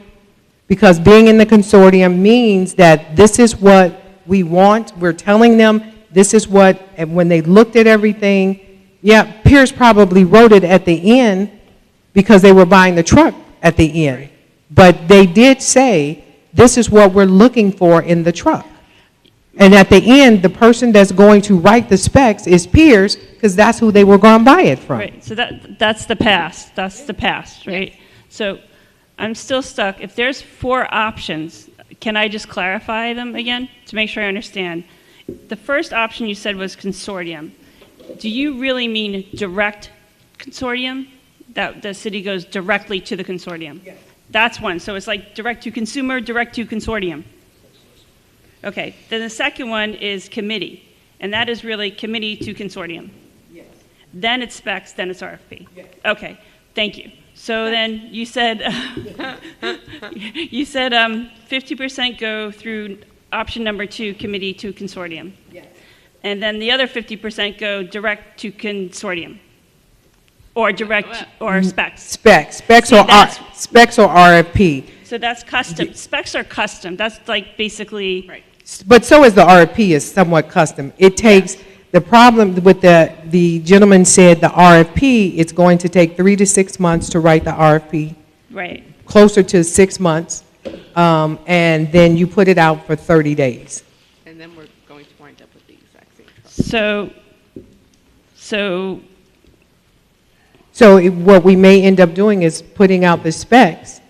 S4: because being in the consortium means that this is what we want. We're telling them this is what, and when they looked at everything, yeah, Pierce probably wrote it at the end because they were buying the truck at the end. But they did say, this is what we're looking for in the truck. And at the end, the person that's going to write the specs is Pierce, because that's who they were going to buy it from.
S5: Right, so that's the past. That's the past, right? So I'm still stuck. If there's 4 options, can I just clarify them again to make sure I understand? The first option you said was consortium. Do you really mean direct consortium? That the city goes directly to the consortium? Yes. That's one. So it's like direct to consumer, direct to consortium. Okay. Then the second one is committee. And that is really committee to consortium. Yes. Then it's specs, then it's RFP. Yes. Okay. Thank you. So then you said 50% go through option number 2, committee to consortium. Yes. And then the other 50% go direct to consortium. Or direct, or specs. Specs or
S4: RFP.
S5: So that's custom. Specs are custom. That's like basically. Right.
S4: But so is the RFP is somewhat custom. It takes, the problem with the gentleman said the RFP, it's going to take 3 to 6 months to write the RFP.
S5: Right. Closer
S4: to 6 months. And then you put it out for 30 days.
S6: And then we're going to wind up with the exact same truck.
S4: So what we may end up doing is putting out the specs,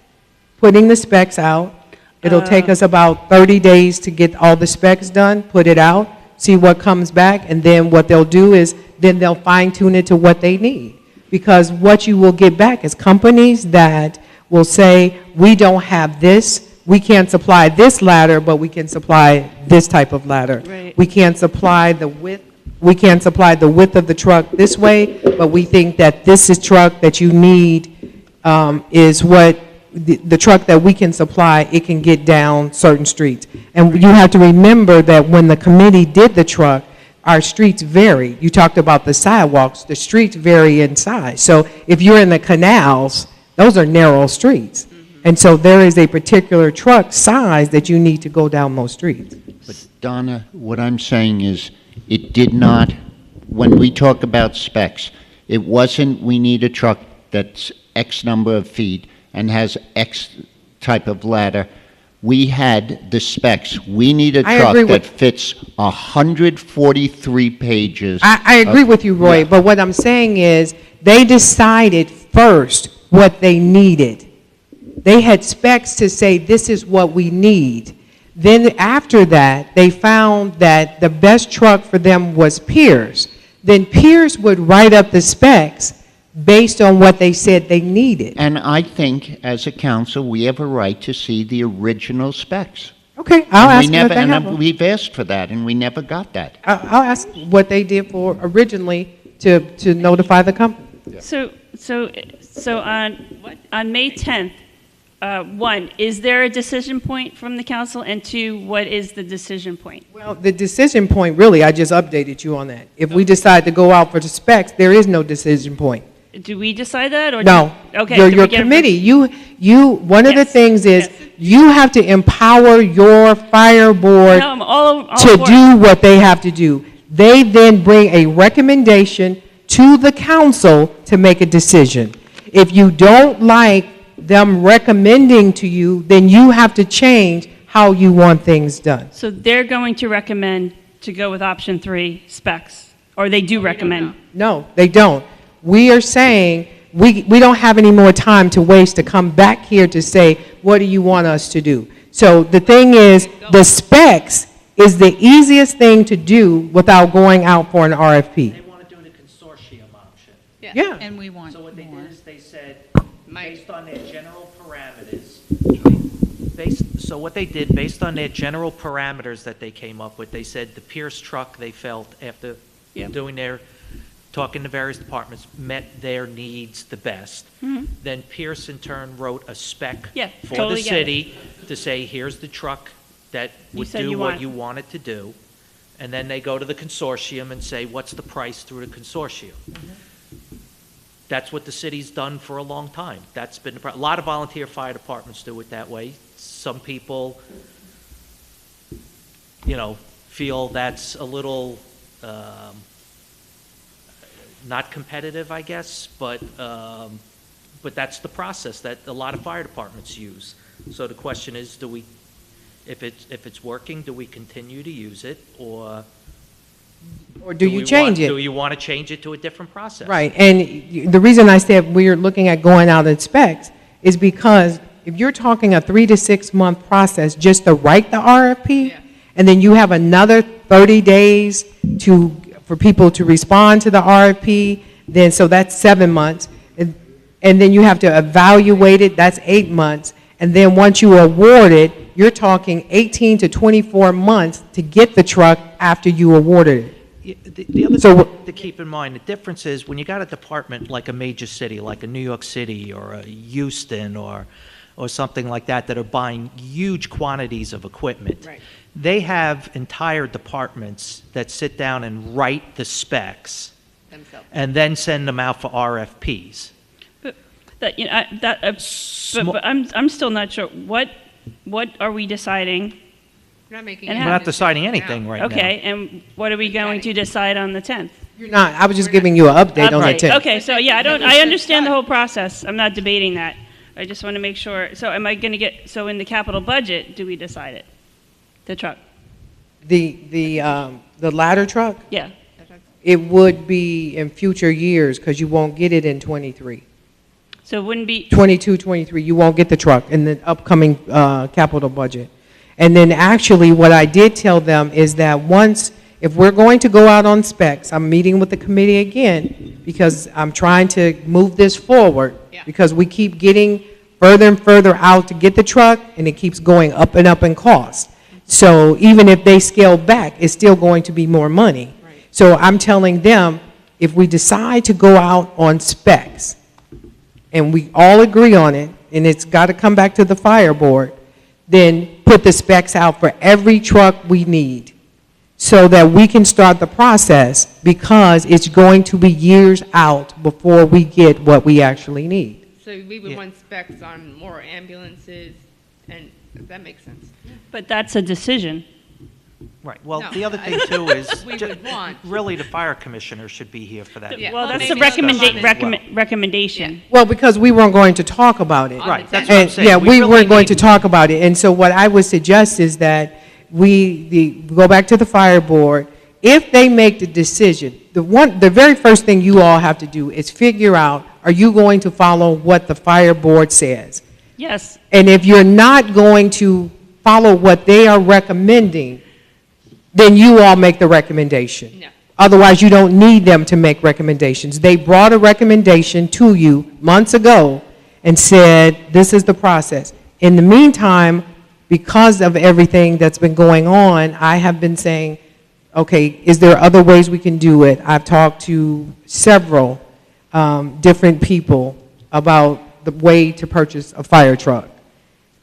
S4: putting the specs out. It'll take us about 30 days to get all the specs done, put it out, see what comes back, and then what they'll do is then they'll fine tune it to what they need. Because what you will get back is companies that will say, we don't have this, we can't supply this ladder, but we can supply this type of ladder.
S5: Right.
S4: We can't supply the width. We can't supply the width of the truck this way, but we think that this is truck that you need is what the truck that we can supply, it can get down certain streets. And you have to remember that when the committee did the truck, our streets vary. You talked about the sidewalks, the streets vary in size. So if you're in the canals, those are narrow streets. And so there is a particular truck size that you need to go down those streets.
S3: But Donna, what I'm saying is, it did not, when we talk about specs, it wasn't we need a truck that's X number of feet and has X type of ladder. We had the specs. We need a truck that fits 143 pages.
S4: I agree with you, Roy, but what I'm saying is they decided first what they needed. They had specs to say this is what we need. Then after that, they found that the best truck for them was Pierce. Then Pierce would write up the specs based on what they said they needed.
S3: And I think, as a council, we have a right to see the original specs.
S4: Okay, I'll
S3: And
S4: ask
S3: we
S4: them if
S3: never,
S4: they
S3: and
S4: have them.
S3: we've asked for that, and we never got that.
S4: I'll ask what they did for originally to notify the company.
S5: So on May 10th, one, is there a decision point from the council? And two, what is the decision point?
S4: Well, the decision point, really, I just updated you on that. If we decide to go out for the specs, there is no decision point.
S5: Do we decide that, or?
S4: No.
S5: Okay.
S4: Your
S5: do we get a-
S4: committee, one of the
S5: Yes,
S4: things is,
S5: yes.
S4: you have to empower your fire board
S5: No, I'm all
S4: to
S5: for it.
S4: do what they have to do. They then bring a recommendation to the council to make a decision. If you don't like them recommending to you, then you have to change how you want things done.
S5: So they're going to recommend to go with option 3, specs, or they do recommend?
S4: No, they don't. We are saying, we don't have any more time to waste to come back here to say, what do you want us to do? So the thing is, the specs is the easiest thing to do without going out for an
S1: They
S4: RFP.
S1: want to do the consortium option.
S4: Yeah.
S2: And we want
S1: So what they
S2: more.
S1: did is they said,
S6: Mike.
S1: based on their general parameters, so what they did, based on their general parameters that they came up with, they said the Pierce truck, they felt, after doing their, talking to various departments, met their needs the best. Then Pierce in turn wrote a spec
S5: Yeah,
S1: for the
S5: totally get it.
S1: city to say, here's the truck that would
S5: said
S1: do
S5: you
S1: what
S5: want.
S1: you want it to do. And then they go to the consortium and say, what's the price through the consortium? That's what the city's done for a long time. That's been, a lot of volunteer fire departments do it that way. Some people, feel that's a little, not competitive, I guess, but that's the process that a lot of fire departments use. So the question is, if it's working, do we continue to use it, or
S4: Or do you change
S1: do
S4: it?
S1: you want to change it to a different process?
S4: Right, and the reason I said we're looking at going out in specs is because if you're talking a 3 to 6 month process just to write the RFP, and then you have another 30 days for people to respond to the RFP, then, so that's 7 months. And then you have to evaluate it, that's 8 months. And then once you award it, you're talking 18 to 24 months to get the truck after you awarded it.
S1: Yeah, the other
S4: So
S1: thing to keep in mind, the difference is when you got a department like a major city, like a New York City or a Houston or something like that are buying huge quantities of equipment.
S6: Right.
S1: They have entire departments that sit down and write the specs
S6: Themselves.
S1: and then send them out for RFPs.
S5: That, but I'm still not sure, what are we deciding?
S6: We're not making.
S5: And
S6: any
S1: We're not
S6: decision
S1: deciding anything right now.
S5: Okay, and what are we going to decide on the 10th?
S4: You're not, I was just giving you an update on the
S5: Right,
S4: 10th.
S5: okay, so yeah, I understand the whole process, I'm not debating that. I just want to make sure, so am I going to get, so in the capital budget, do we decide it? The truck,
S4: The ladder truck,
S5: yeah.
S4: it would be in future years because you won't get it in '23.
S5: So it wouldn't be,
S4: 22, 23, you won't get the truck in the upcoming capital budget. And then actually, what I did tell them is that if we're going to go out on specs, I'm meeting with the committee again because I'm trying to move this forward because we keep getting further and further out to get the truck and it keeps going up and up in cost. So even if they scale back, it's still going to be more money. So I'm telling them, if we decide to go out on specs, and we all agree on it, and it's got to come back to the fire board, then put the specs out for every truck we need so that we can start the process because it's going to be years out before we get what we actually need.
S6: So we would want specs on more ambulances, and that makes sense.
S5: but that's a decision.
S1: Right, well,
S6: No,
S1: the other thing too is,
S6: We would want.
S1: really, the fire commissioner should be here for that.
S6: Yeah.
S5: Well,
S6: Well,
S5: that's a
S6: maybe that's
S5: recommendation.
S4: Well, because we weren't going to talk about it.
S6: On
S1: Right,
S6: the
S1: that's
S6: 10th.
S1: what I'm
S4: And,
S1: saying.
S4: yeah, we
S1: really
S4: weren't going to
S1: need-
S4: talk about it. And so what I would suggest is that we go back to the fire board. If they make the decision, the very first thing you all have to do is figure out, are you going to follow what the fire board says?
S5: Yes,
S4: And if you're not going to follow what they are recommending, then you all make the recommendation.
S6: No.
S4: Otherwise, you don't need them to make recommendations. They brought a recommendation to you months ago and said, this is the process. In the meantime, because of everything that's been going on, I have been saying, okay, is there other ways we can do it? I've talked to several different people about the way to purchase a fire truck.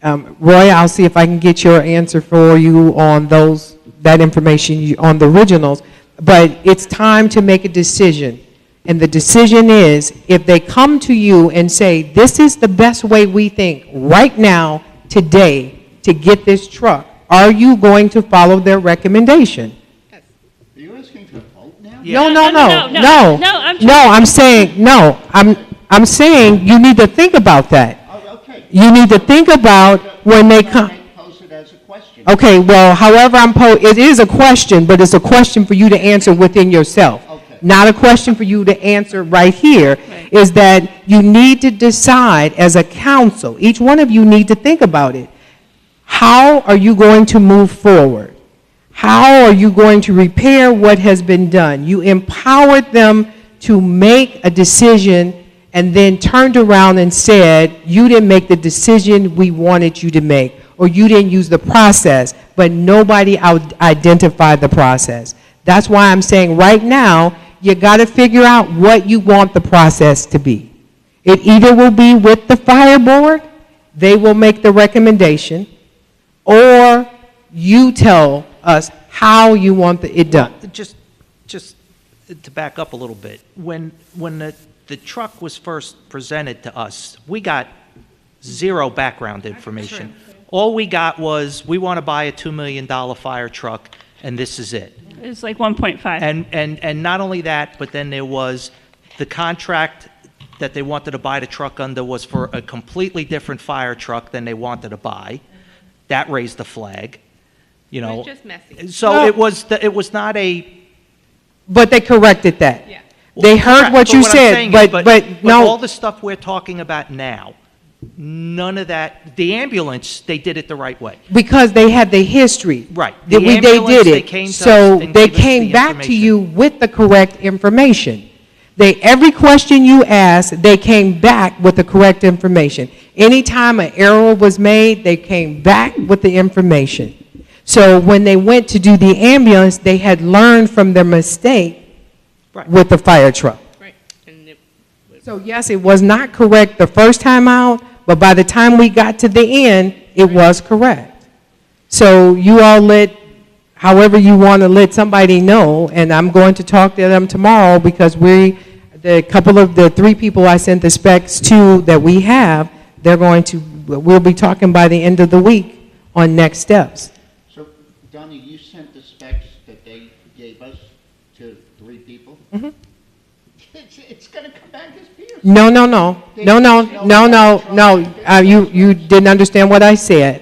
S4: Roy, I'll see if I can get your answer for you on that information on the originals. But it's time to make a decision. And the decision is, if they come to you and say, this is the best way we think right now, today, to get this truck, are you going to follow their recommendation?
S3: Are you asking for a vote now?
S4: I'm saying you need to think about that.
S3: Oh, okay.
S4: You need to think about when they come.
S3: Pose it as a question.
S4: Okay, well, however it is a question, but it's a question for you to answer within yourself.
S3: Okay.
S4: Not a question for you to answer right here, is that you need to decide as a council, each one of you need to think about it. How are you going to move forward? How are you going to repair what has been done? You empowered them to make a decision and then turned around and said, you didn't make the decision we wanted you to make, or you didn't use the process, but nobody identified the process. That's why I'm saying right now, you got to figure out what you want the process to be. It either will be with the fire board, they will make the recommendation, or you tell us how you want it done.
S1: Just to back up a little bit, when the truck was first presented to us, we got zero background information. All we got was, we want to buy a $2 million fire truck, and this is it.
S5: It's like 1.5.
S1: And not only that, but then there was the contract that they wanted to buy the truck under was for a completely different fire truck than they wanted to buy. That raised a flag, you know.
S6: It's just messy.
S1: So
S4: No.
S1: it was not a.
S4: But they corrected that.
S6: Yeah.
S4: They heard
S1: Correct,
S4: what
S1: but
S4: you
S1: I'm
S4: said,
S1: saying is,
S4: but
S1: all
S4: no,
S1: the stuff we're talking about now, none of that, the ambulance, they did it the right way.
S4: because they had the history.
S1: Right.
S4: That
S1: The
S4: they
S1: ambulance,
S4: did
S1: they
S4: it.
S1: came to
S4: So
S1: us and
S4: they
S1: gave us
S4: came
S1: the
S4: back to
S1: information.
S4: you with the correct information. Every question you asked, they came back with the correct information. Anytime an error was made, they came back with the information. So when they went to do the ambulance, they had learned from their mistake
S1: Right.
S4: with the fire truck.
S6: Right. And
S4: So yes, it was not correct the first time out, but by the time we got to the end, it was correct. So you all however you want to let somebody know, and I'm going to talk to them tomorrow because the three people I sent the specs to that we have, we'll be talking by the end of the week on next steps.
S3: So, Donnie, you sent the specs that they gave us to 3 people?
S4: Mhm.
S3: It's going to come back as Pierce.
S4: No. You didn't understand what I said.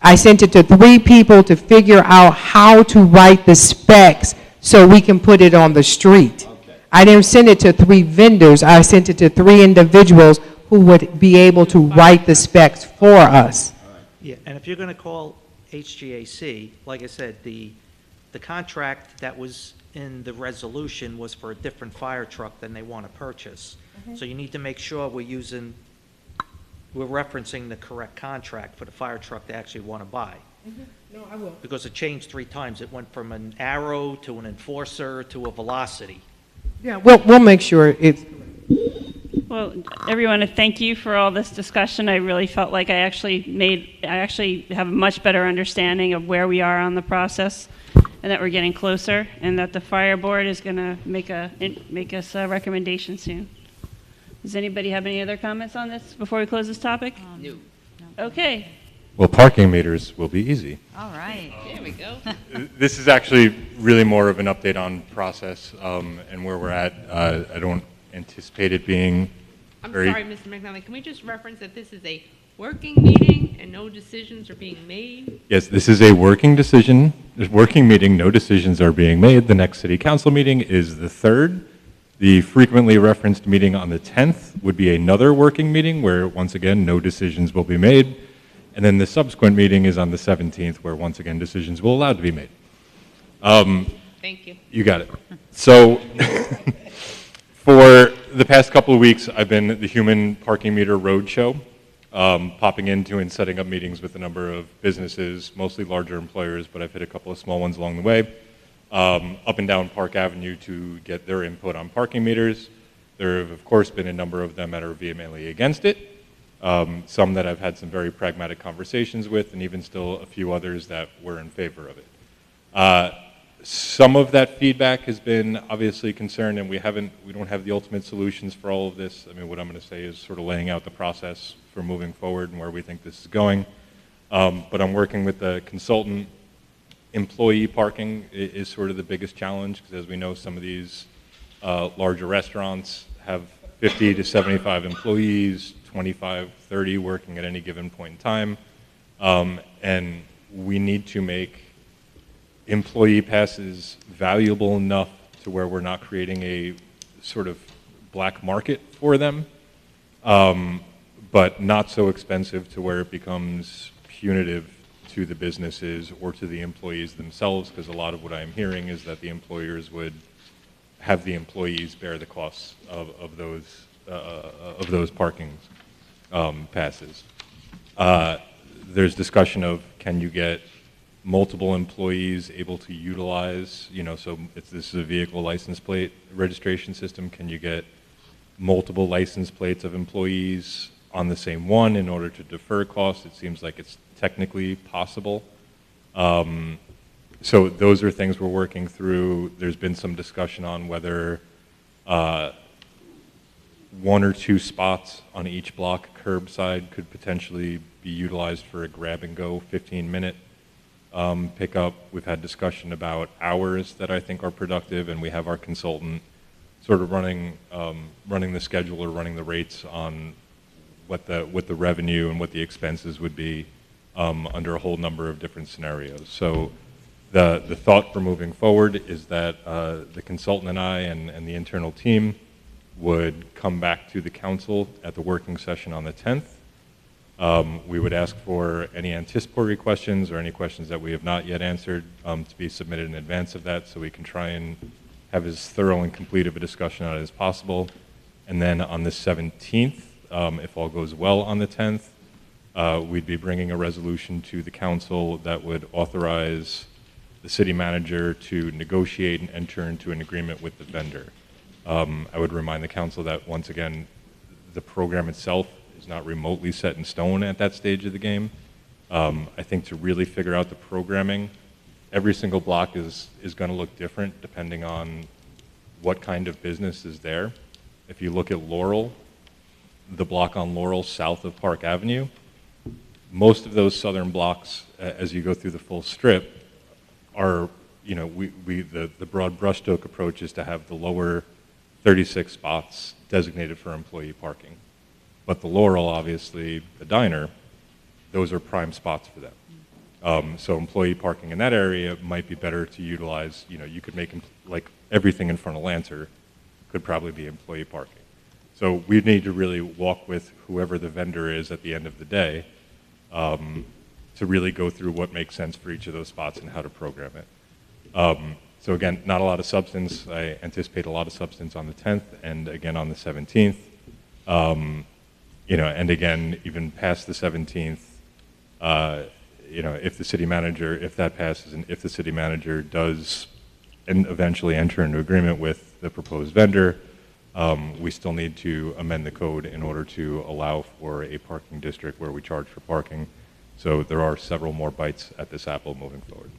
S4: I sent it to 3 people to figure out how to write the specs so we can put it on the street.
S3: Okay.
S4: I didn't send it to 3 vendors. I sent it to 3 individuals who would be able to write the specs for us.
S1: Yeah, and if you're going to call HGAC, like I said, the contract that was in the resolution was for a different fire truck than they want to purchase. So you need to make sure we're referencing the correct contract for the fire truck they actually want to buy.
S4: No, I will.
S1: Because it changed 3 times. It went from an Arrow to an Enforcer to a Velocity.
S4: Yeah, we'll make sure it's.
S5: Well, everyone, thank you for all this discussion. I really felt like I actually have a much better understanding of where we are on the process, and that we're getting closer, and that the fire board is going to make us a recommendation soon. Does anybody have any other comments on this before we close this topic?
S6: No.
S5: Okay.
S7: Well, parking meters will be easy.
S2: All right.
S6: There we go.
S7: This is actually really more of an update on process and where we're at. I don't anticipate it being
S6: I'm
S7: very...
S6: sorry, Mr. McNally, can we just reference that this is a working meeting and no decisions are being made?
S7: Yes, this is a working meeting, no decisions are being made. The next city council meeting is the 3rd. The frequently referenced meeting on the 10th would be another working meeting where, once again, no decisions will be made. And then the subsequent meeting is on the 17th where, once again, decisions will allow to be made.
S6: And Thank you.
S7: You got it. So, for the past couple of weeks, I've been the Human Parking Meter Roadshow, popping into and setting up meetings with a number of businesses, mostly larger employers, but I've hit a couple of small ones along the way, up and down Park Avenue to get their input on parking meters. There have, of course, been a number of them that are vehemently against it, some that I've had some very pragmatic conversations with, and even still a few others that were in favor of it. Some of that feedback has been obviously concerned, and we don't have the ultimate solutions for all of this. I mean, what I'm going to say is sort of laying out the process for moving forward and where we think this is going. But I'm working with the consultant. Employee parking is sort of the biggest challenge, because as we know, some of these larger restaurants have 50 to 75 employees, 25, 30 working at any given point in time. And we need to make employee passes valuable enough to where we're not creating a sort of black market for them, but not so expensive to where it becomes punitive to the businesses or to the employees themselves, because a lot of what I'm hearing is that the employers would have the employees bear the costs of those parking passes. There's discussion of, can you get multiple employees able to utilize, so if this is a vehicle license plate registration system, can you get multiple license plates of employees on the same one in order to defer costs? It seems like it's technically possible. So those are things we're working through. There's been some discussion on whether 1 or 2 spots on each block curbside could potentially be utilized for a grab-and-go 15-minute pickup. We've had discussion about hours that I think are productive, and we have our consultant sort of running the schedule or running the rates on what the revenue and what the expenses would be under a whole number of different scenarios. So the thought for moving forward is that the consultant and I and the internal team would come back to the council at the working session on the 10th. We would ask for any anticipatory questions or any questions that we have not yet answered to be submitted in advance of that, so we can try and have as thorough and complete of a discussion on it as possible. And then on the 17th, if all goes well on the 10th, we'd be bringing a resolution to the council that would authorize the city manager to negotiate and enter into an agreement with the vendor. I would remind the council that, once again, the program itself is not remotely set in stone at that stage of the game. I think to really figure out the programming, every single block is going to look different depending on what kind of business is there. If you look at Laurel, the block on Laurel south of Park Avenue, most of those southern blocks, as you go through the full strip, are, the broad brushstroke approach is to have the lower 36 spots designated for employee parking. But the Laurel, obviously, the diner, those are prime spots for them. So employee parking in that area might be better to utilize. You could make, like, everything in front of Lancer could probably be employee parking. So we need to really walk with whoever the vendor is at the end of the day to really go through what makes sense for each of those spots and how to program it. So again, not a lot of substance. I anticipate a lot of substance on the 10th and again on the 17th. And again, even past the 17th, if the city manager, if that passes, and if the city manager does and eventually enter into agreement with the proposed vendor, we still need to amend the code in order to allow for a parking district where we charge for parking. So there are several more bites at this apple moving forward.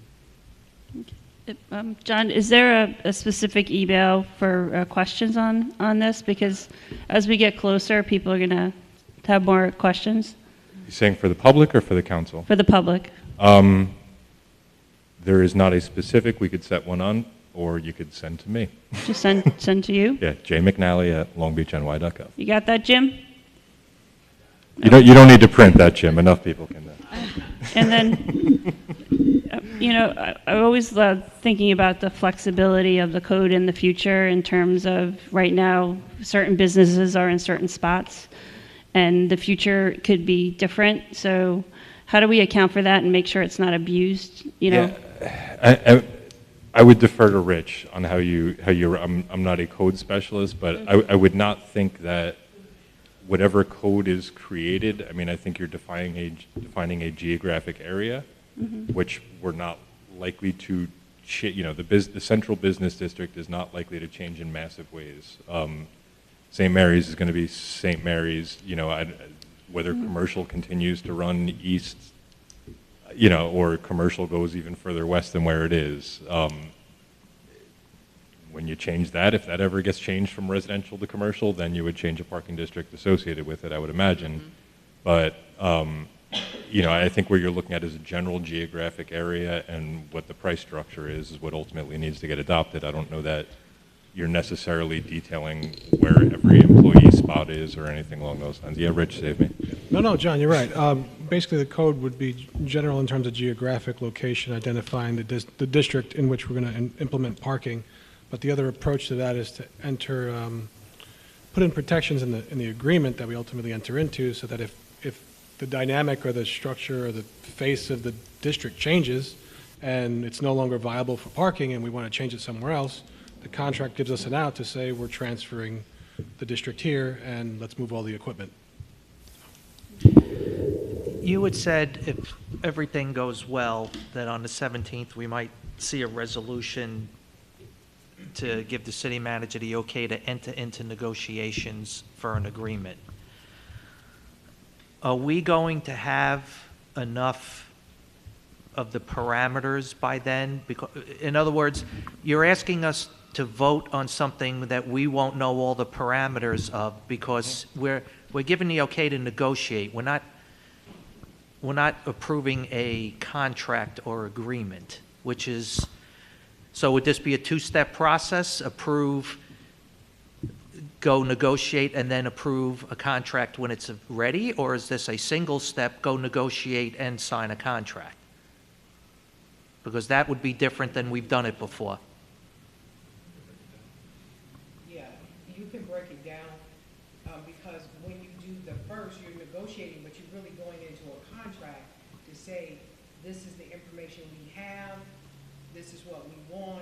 S5: John, is there a specific email for questions on this? Because as we get closer, people are going to have more questions.
S7: You saying for the public or for the council?
S5: For the public.
S7: There is not a specific. We could set one on, or you could send to me.
S5: Just send to you?
S7: Yeah, jmcnally@longbeachny.gov.
S5: You got that, Jim?
S7: You don't need to print that, Jim. Enough people can.
S5: And then, I always love thinking about the flexibility of the code in the future in terms of right now, certain businesses are in certain spots, and the future could be different. So how do we account for that and make sure it's not abused,
S7: Yeah, I would defer to Rich on how I'm not a code specialist, but I would not think that whatever code is created, I mean, I think you're defining a geographic area, which we're not likely to, the central business district is not likely to change in massive ways. St. Mary's is going to be St. Mary's, whether commercial continues to run east, or commercial goes even further west than where it is. When you change that, if that ever gets changed from residential to commercial, then you would change a parking district associated with it, I would imagine. But, I think what you're looking at is a general geographic area, and what the price structure is what ultimately needs to get adopted. I don't know that you're necessarily detailing where every employee spot is or anything along those lines. Yeah, Rich, save me.
S8: No, John, you're right. Basically, the code would be general in terms of geographic location, identifying the district in which we're going to implement parking. But the other approach to that is to put in protections in the agreement that we ultimately enter into, so that if the dynamic or the structure or the face of the district changes and it's no longer viable for parking and we want to change it somewhere else, the contract gives us an out to say we're transferring the district here and let's move all the equipment.
S1: You had said if everything goes well, that on the 17th, we might see a resolution to give the city manager the okay to enter into negotiations for an agreement. Are we going to have enough of the parameters by then? Because, in other words, you're asking us to vote on something that we won't know all the parameters of, because we're given the okay to negotiate. We're not approving a contract or agreement, which is, so would this be a two-step process? Approve, go negotiate, and then approve a contract when it's ready? Or is this a single step, go negotiate and sign a contract? Because that would be different than we've done it before.
S4: Yeah, you can break it down, because when you do the first, you're negotiating, but you're really going into a contract to say, this is the information we have, this is what we want,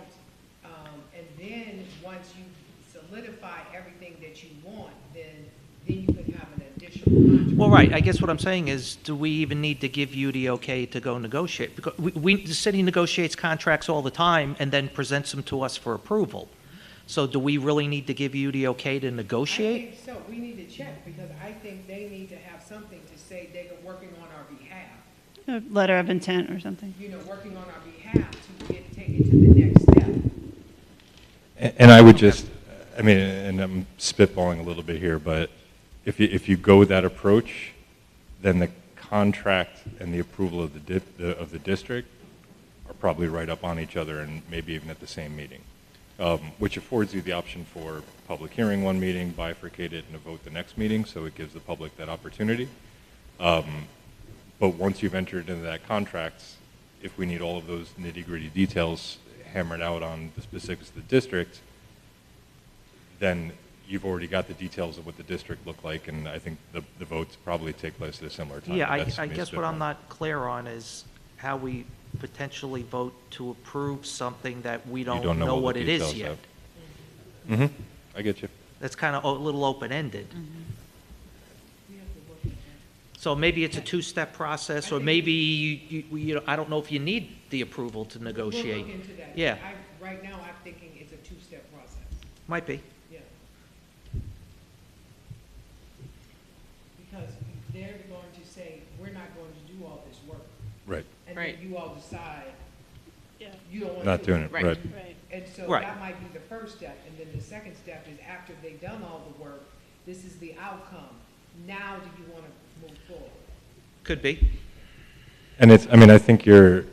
S4: and then once you solidify everything that you want, then you can have an additional contract.
S1: Well, right, I guess what I'm saying is, do we even need to give you the okay to go negotiate? Because the city negotiates contracts all the time and then presents them to us for approval. So do we really need to give you the okay to negotiate?
S4: I think so, we need to check, because I think they need to have something to say they're working on our behalf.
S5: A letter of intent or something.
S4: Working on our behalf to take it to the next step.
S7: And I would just, I mean, and I'm spitballing a little bit here, but if you go that approach, then the contract and the approval of the district are probably right up on each other, and maybe even at the same meeting, which affords you the option for public hearing one meeting, bifurcate it, and a vote the next meeting, so it gives the public that opportunity. But once you've entered into that contract, if we need all of those nitty-gritty details hammered out on the specifics of the district, then you've already got the details of what the district look like, and I think the votes probably take place at a similar time.
S1: Yeah,
S7: That's
S1: I
S7: me
S1: guess what I'm
S7: spitballing.
S1: not clear on is how we potentially vote to approve something that we
S7: You
S1: don't know
S7: all the
S1: what it is
S7: details
S1: yet.
S7: of. Mm-hmm, I get you.
S1: That's kind of a little open-ended. So maybe it's a two-step process, or maybe you I don't know if you need the approval to negotiate.
S4: We'll look into that.
S1: Yeah,
S4: Right now, I'm thinking it's a two-step process,
S1: might be.
S4: yeah. Because they're going to say, we're not going to do all this work.
S7: Right.
S4: And then
S6: Right.
S4: you all decide
S5: Yeah.
S4: you don't want to.
S7: Not doing it, right.
S6: Right.
S5: Right.
S4: And so
S1: Right.
S4: that might be the first step, and then the second step is after they've done all the work, this is the outcome. Now do you want to move forward?
S1: Could be.
S7: And it's, I mean, I think you're,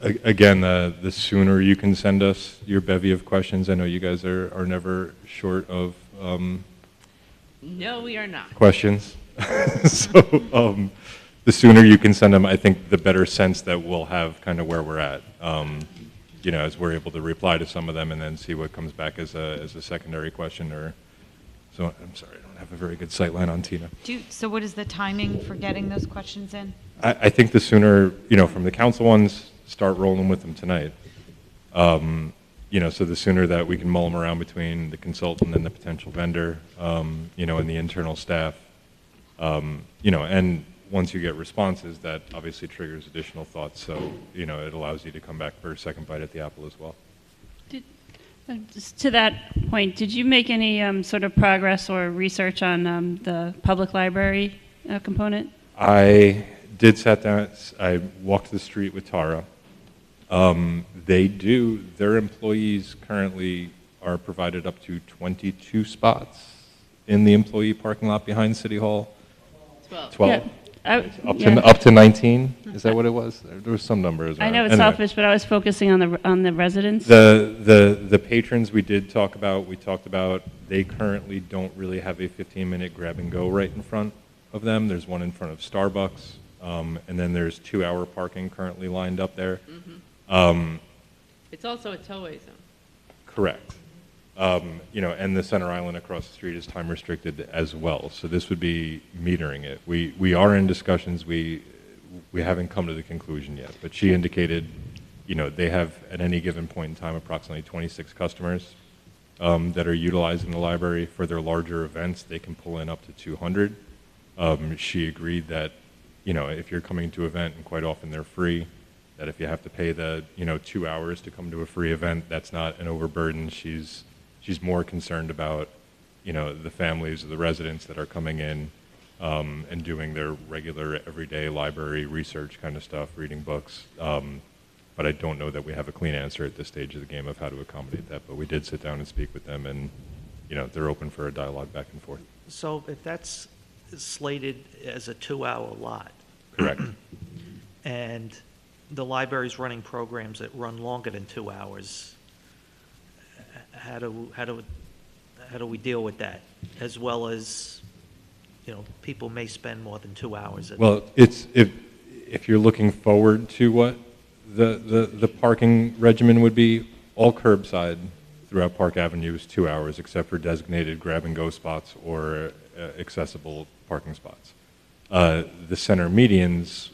S7: again, the sooner you can send us your bevy of questions, I know you guys are never short of
S6: No, we are not.
S7: questions. So the sooner you can send them, I think the better sense that we'll have kind of where we're at. As we're able to reply to some of them and then see what comes back as a secondary question or, so I'm sorry, I don't have a very good sight line on Tina.
S2: So what is the timing for getting those questions in?
S7: I think the sooner, from the council ones, start rolling with them tonight. So the sooner that we can mull them around between the consultant and the potential vendor, and the internal staff, and once you get responses, that obviously triggers additional thoughts. So, it allows you to come back for a second bite at the apple as well.
S5: Just to that point, did you make any sort of progress or research on the public library component?
S7: I did sat down, I walked the street with Tara. Their employees currently are provided up to 22 spots in the employee parking lot behind City Hall. 12.
S5: Yeah.
S7: Up to 19? Is that what it was? There was some numbers.
S5: I know it's
S7: Anyway.
S5: selfish, but I was focusing on the residents.
S7: The patrons we talked about, they currently don't really have a 15-minute grab and go right in front of them. There's one in front of Starbucks, and then there's 2-hour parking currently lined up there.
S6: It's also a towaway zone.
S7: Correct. And the center island across the street is time restricted as well. So this would be metering it. We are in discussions. We haven't come to the conclusion yet, but she indicated, they have at any given point in time approximately 26 customers that are utilizing the library. For their larger events, they can pull in up to 200. She agreed that, if you're coming to an event, and quite often they're free, that if you have to pay the 2 hours to come to a free event, that's not an overburden. She's more concerned about the families of the residents that are coming in and doing their regular everyday library research kind of stuff, reading books. But I don't know that we have a clean answer at this stage of the game of how to accommodate that. But we did sit down and speak with them, and they're open for a dialogue back and forth.
S1: So if that's slated as a 2-hour lot,
S7: Correct.
S1: and the library's running programs that run longer than 2 hours, how do we deal with that? As well as, people may spend more than 2 hours.
S7: Well, if you're looking forward to what the parking regimen would be, all curbside throughout Park Avenue is 2 hours, except for designated grab-and-go spots or accessible parking spots. The center medians,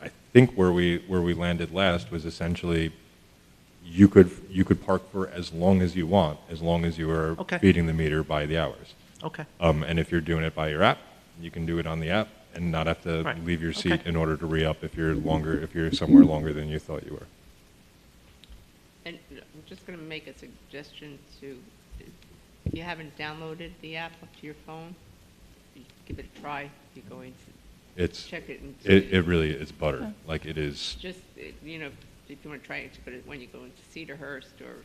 S7: I think where we landed last was essentially you could park for as long as you want, as long as you are
S1: Okay.
S7: feeding the meter by the hours.
S1: Okay,
S7: And if you're doing it by your app, you can do it on the app and not have to
S1: Right.
S7: leave your seat
S1: Okay.
S7: in order to re-up if you're somewhere longer than you thought you were.
S6: And I'm just going to make a suggestion if you haven't downloaded the app up to your phone, you give it a try. You're going to
S7: It's
S6: check it and
S7: it really is butter. Like it is.
S6: just, if you want to try it, to put it when you go into Cedarhurst or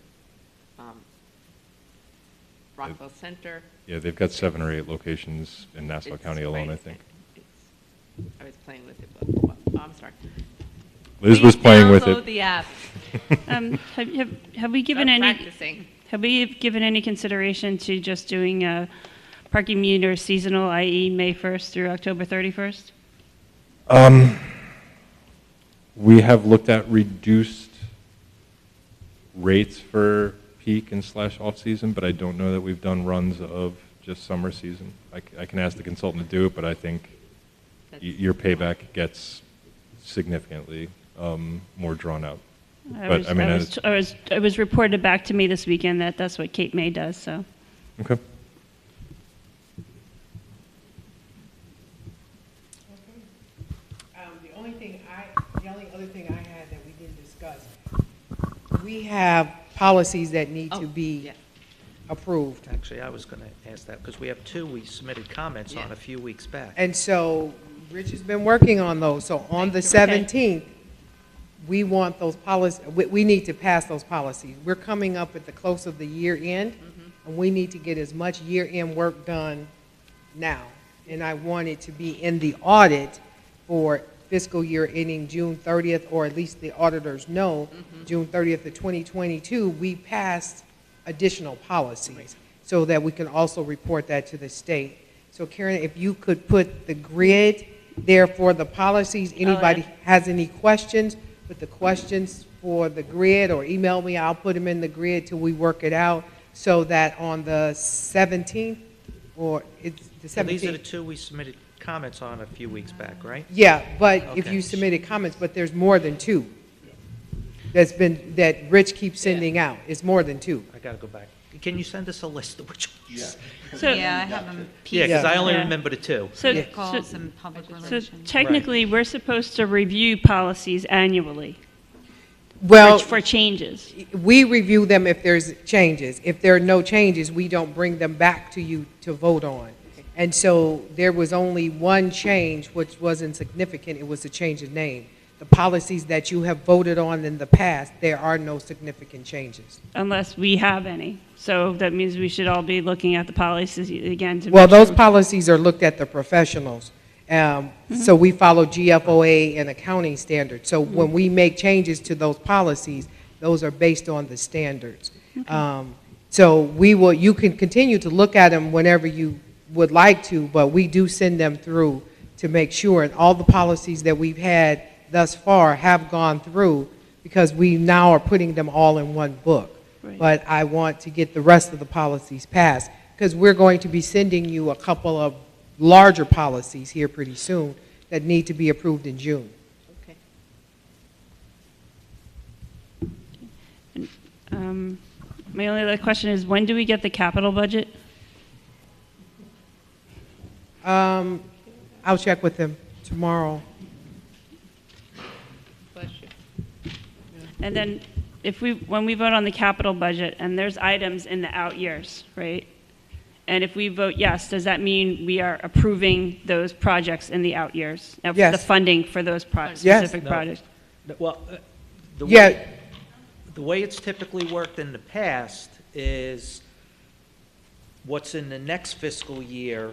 S6: Rockville Center.
S7: Yeah, they've got 7 or 8 locations in Nassau
S6: It's
S7: County alone,
S6: right.
S7: I think.
S6: I was playing with it, but I'm sorry.
S7: Liz was
S6: Please
S7: playing with
S6: download
S7: it.
S6: the app.
S5: Have we given
S6: Start
S5: any?
S6: practicing.
S5: Have we given any consideration to just doing a parking meter seasonal, i.e. May 1st through October 31st?
S7: We have looked at reduced rates for peak and / off-season, but I don't know that we've done runs of just summer season. I can ask the consultant to do it, but I think your payback gets significantly more drawn out.
S5: It was reported back to me this weekend that that's what Cape May does, so.
S7: Okay.
S4: The only other thing I had that we didn't discuss, we have policies that need to be
S6: yeah.
S4: approved.
S1: actually, I was going to ask that, because we have 2 we submitted comments on
S6: Yeah.
S1: a few weeks back.
S4: And so Rich has been working on those. So on the
S6: Thank you.
S4: 17th, we want those policies, we need to pass those policies. We're coming up at the close of the year end, and we need to get as much year-end work done now. And I want it to be in the audit for fiscal year ending June 30th, or at least the auditors know, June 30th of 2022, we passed additional policies so that we can also report that to the state. So Karen, if you could put the grid there for the policies, anybody has any questions, put the questions for the grid or email me, I'll put them in the grid till we work it out, so that on the 17th, or it's the 17th.
S1: So these are the 2 we submitted comments on a few weeks back, right?
S4: Yeah, but if
S1: Okay.
S4: you submitted comments, but there's more than 2. that Rich keeps sending out. It's more than 2.
S1: I gotta go back. Can you send us a list of which ones?
S5: So,
S2: Yeah, I have them
S1: Yeah, because I only
S5: Yeah.
S1: remember the 2.
S5: so,
S4: Yeah.
S2: calls and public
S5: so
S2: relations.
S5: technically, we're supposed to review policies annually
S4: Well,
S5: for changes.
S4: we review them if there's changes. If there are no changes, we don't bring them back to you to vote on. And so there was only one change, which wasn't significant. It was a change of name. The policies that you have voted on in the past, there are no significant changes.
S5: Unless we have any. So that means we should all be looking at the policies again to
S4: Well,
S5: make sure.
S4: those policies are looked at the professionals. So we follow GFOA and accounting standards. So when we make changes to those policies, those are based on the standards. So you can continue to look at them whenever you would like to, but we do send them through to make sure. And all the policies that we've had thus far have gone through because we now are putting them all in one book.
S5: Right.
S4: But I want to get the rest of the policies passed because we're going to be sending you a couple of larger policies here pretty soon that need to be approved in June.
S5: My only other question is, when do we get the capital budget?
S4: I'll check with them tomorrow.
S5: And then when we vote on the capital budget, and there's items in the out years, right? And if we vote yes, does that mean we are approving those projects in the out years?
S4: Yes.
S5: The funding for those
S4: Yes.
S5: specific
S1: No.
S5: projects?
S1: Well, the
S4: Yeah.
S1: way, the way it's typically worked in the past is what's in the next fiscal year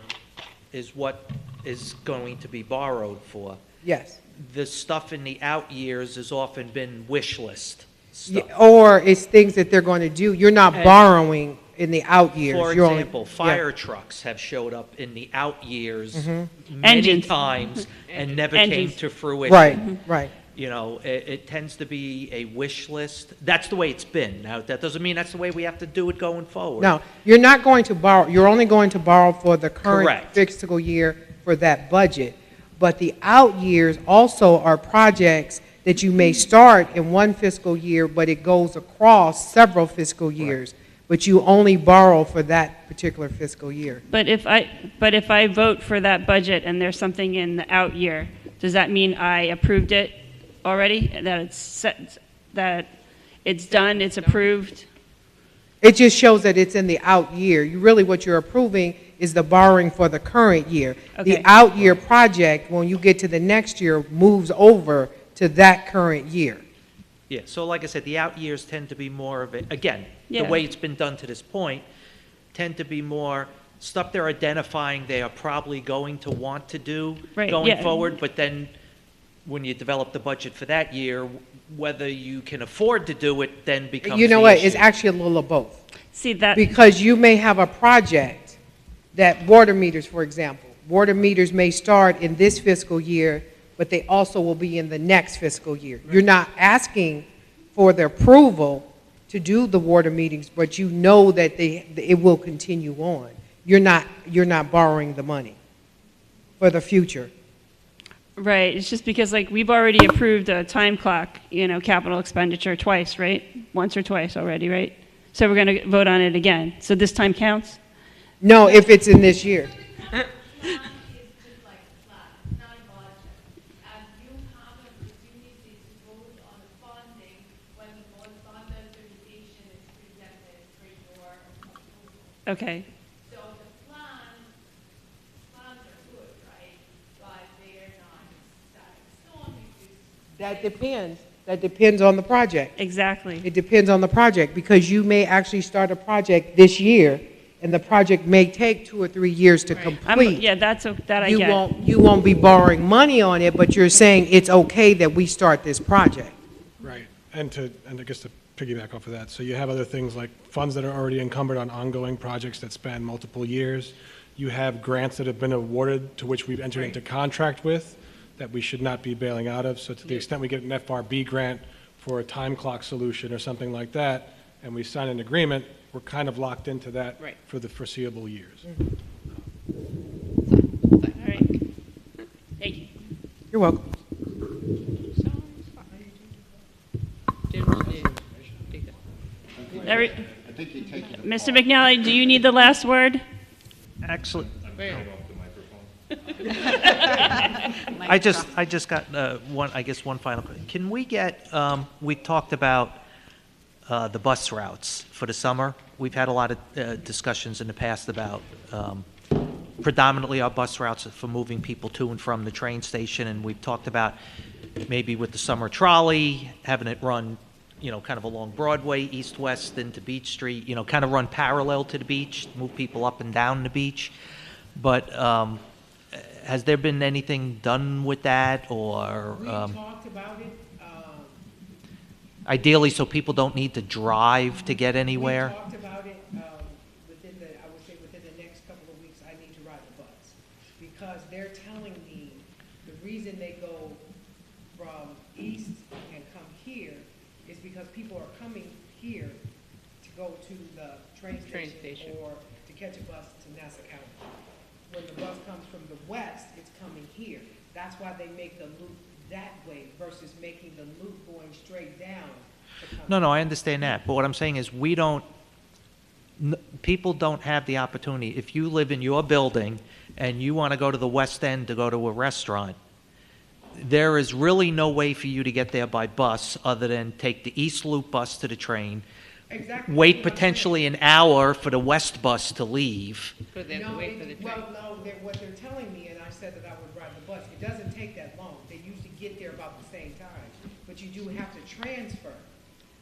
S1: is what is going to be borrowed for.
S4: Yes.
S1: The stuff in the out years has often been wish list
S4: Yeah,
S1: stuff.
S4: or it's things that they're going to do. You're not
S1: And-
S4: borrowing in the out years.
S1: For
S4: You're only-
S1: example,
S4: yeah.
S1: fire trucks have showed up in the out years many
S5: Engines.
S1: times and never came
S5: Engines.
S1: to fruition.
S4: Right, right.
S1: You know, it tends to be a wish list. That's the way it's been. Now, that doesn't mean that's the way we have to do it going forward.
S4: No, you're not going to borrow, you're only going to borrow for the current
S1: Correct.
S4: fiscal year for that budget. But the out years also are projects that you may start in one fiscal year, but it goes across several fiscal years. But you only borrow for that particular fiscal year.
S5: But if I vote for that budget and there's something in the out year, does that mean I approved it already? That it's set, that it's done, it's approved?
S4: It just shows that it's in the out year. What you're approving is the borrowing for the current year. The
S5: Okay.
S4: out year project, when you get to the next year, moves over to that current year.
S1: Yeah, so like I said, the out years tend to be more of it, again, the
S5: Yeah.
S1: way it's been done to this point, tend to be more stuff they're identifying they are probably going to want to do
S5: Right,
S1: going
S5: yeah.
S1: forward, but then when you develop the budget for that year, whether you can afford to do it then becomes
S4: You know
S1: the
S4: what,
S1: issue.
S4: it's actually a little of both.
S5: See, that,
S4: Because you may have a project that water meters, for example, water meters may start in this fiscal year, but they also will be in the next fiscal year. You're not asking for the approval to do the water meters, but you know that it will continue on. You're not borrowing the money for the future.
S5: right, it's just because like we've already approved a time clock, capital expenditure twice, right? Once or twice already, right? So we're going to vote on it again. So this time counts?
S4: No, if it's in this year.
S5: Okay.
S9: So the plans are good, right? But they are not set in stone because
S4: That depends. That depends on the project.
S5: Exactly.
S4: It depends on the project, because you may actually start a project this year, and the project may take 2 or 3 years to complete.
S5: Yeah, that I
S4: You
S5: get.
S4: you won't be borrowing money on it, but you're saying it's okay that we start this project.
S8: Right, and I guess to piggyback off of that, so you have other things like funds that are already encumbered on ongoing projects that span multiple years. You have grants that have been awarded to which we've entered into contract with that we should not be bailing out of. So to the extent we get an FRB grant for a time clock solution or something like that, and we sign an agreement, we're kind of locked into that for the foreseeable years.
S5: All right. Thank you.
S4: You're welcome.
S6: Jim,
S5: Every-
S3: I think you're taking it
S5: Mr. McNally, do you need the last word?
S1: Actually,
S7: Turn off the microphone.
S1: I just got one final question. Can we get, we talked about the bus routes for the summer. We've had a lot of discussions in the past about predominantly our bus routes for moving people to and from the train station, and we've talked about maybe with the summer trolley, having it run, kind of along Broadway, east-west into Beach Street, kind of run parallel to the beach, move people up and down the beach. But has there been anything done with that, or
S4: We talked about it.
S1: ideally so people don't need to drive to get
S4: We
S1: anywhere?
S4: talked about it I would say within the next couple of weeks, I need to ride the bus. Because they're telling me the reason they go from east and come here is because people are coming here to go to the train station or to catch a bus to Nassau County. When the bus comes from the west, it's coming here. That's why they make the loop that way versus making the loop going straight down. to come
S1: No, I understand that, but what I'm saying is people don't have the opportunity. If you live in your building and you want to go to the west end to go to a restaurant, there is really no way for you to get there by bus other than take the East Loop bus to the train,
S4: Exactly.
S1: wait potentially an hour for the west bus to leave.
S6: So they have to wait for the train.
S4: Well, no, what they're telling me, and I said that I would ride the bus, it doesn't take that long. They usually get there about the same time. But you do have to transfer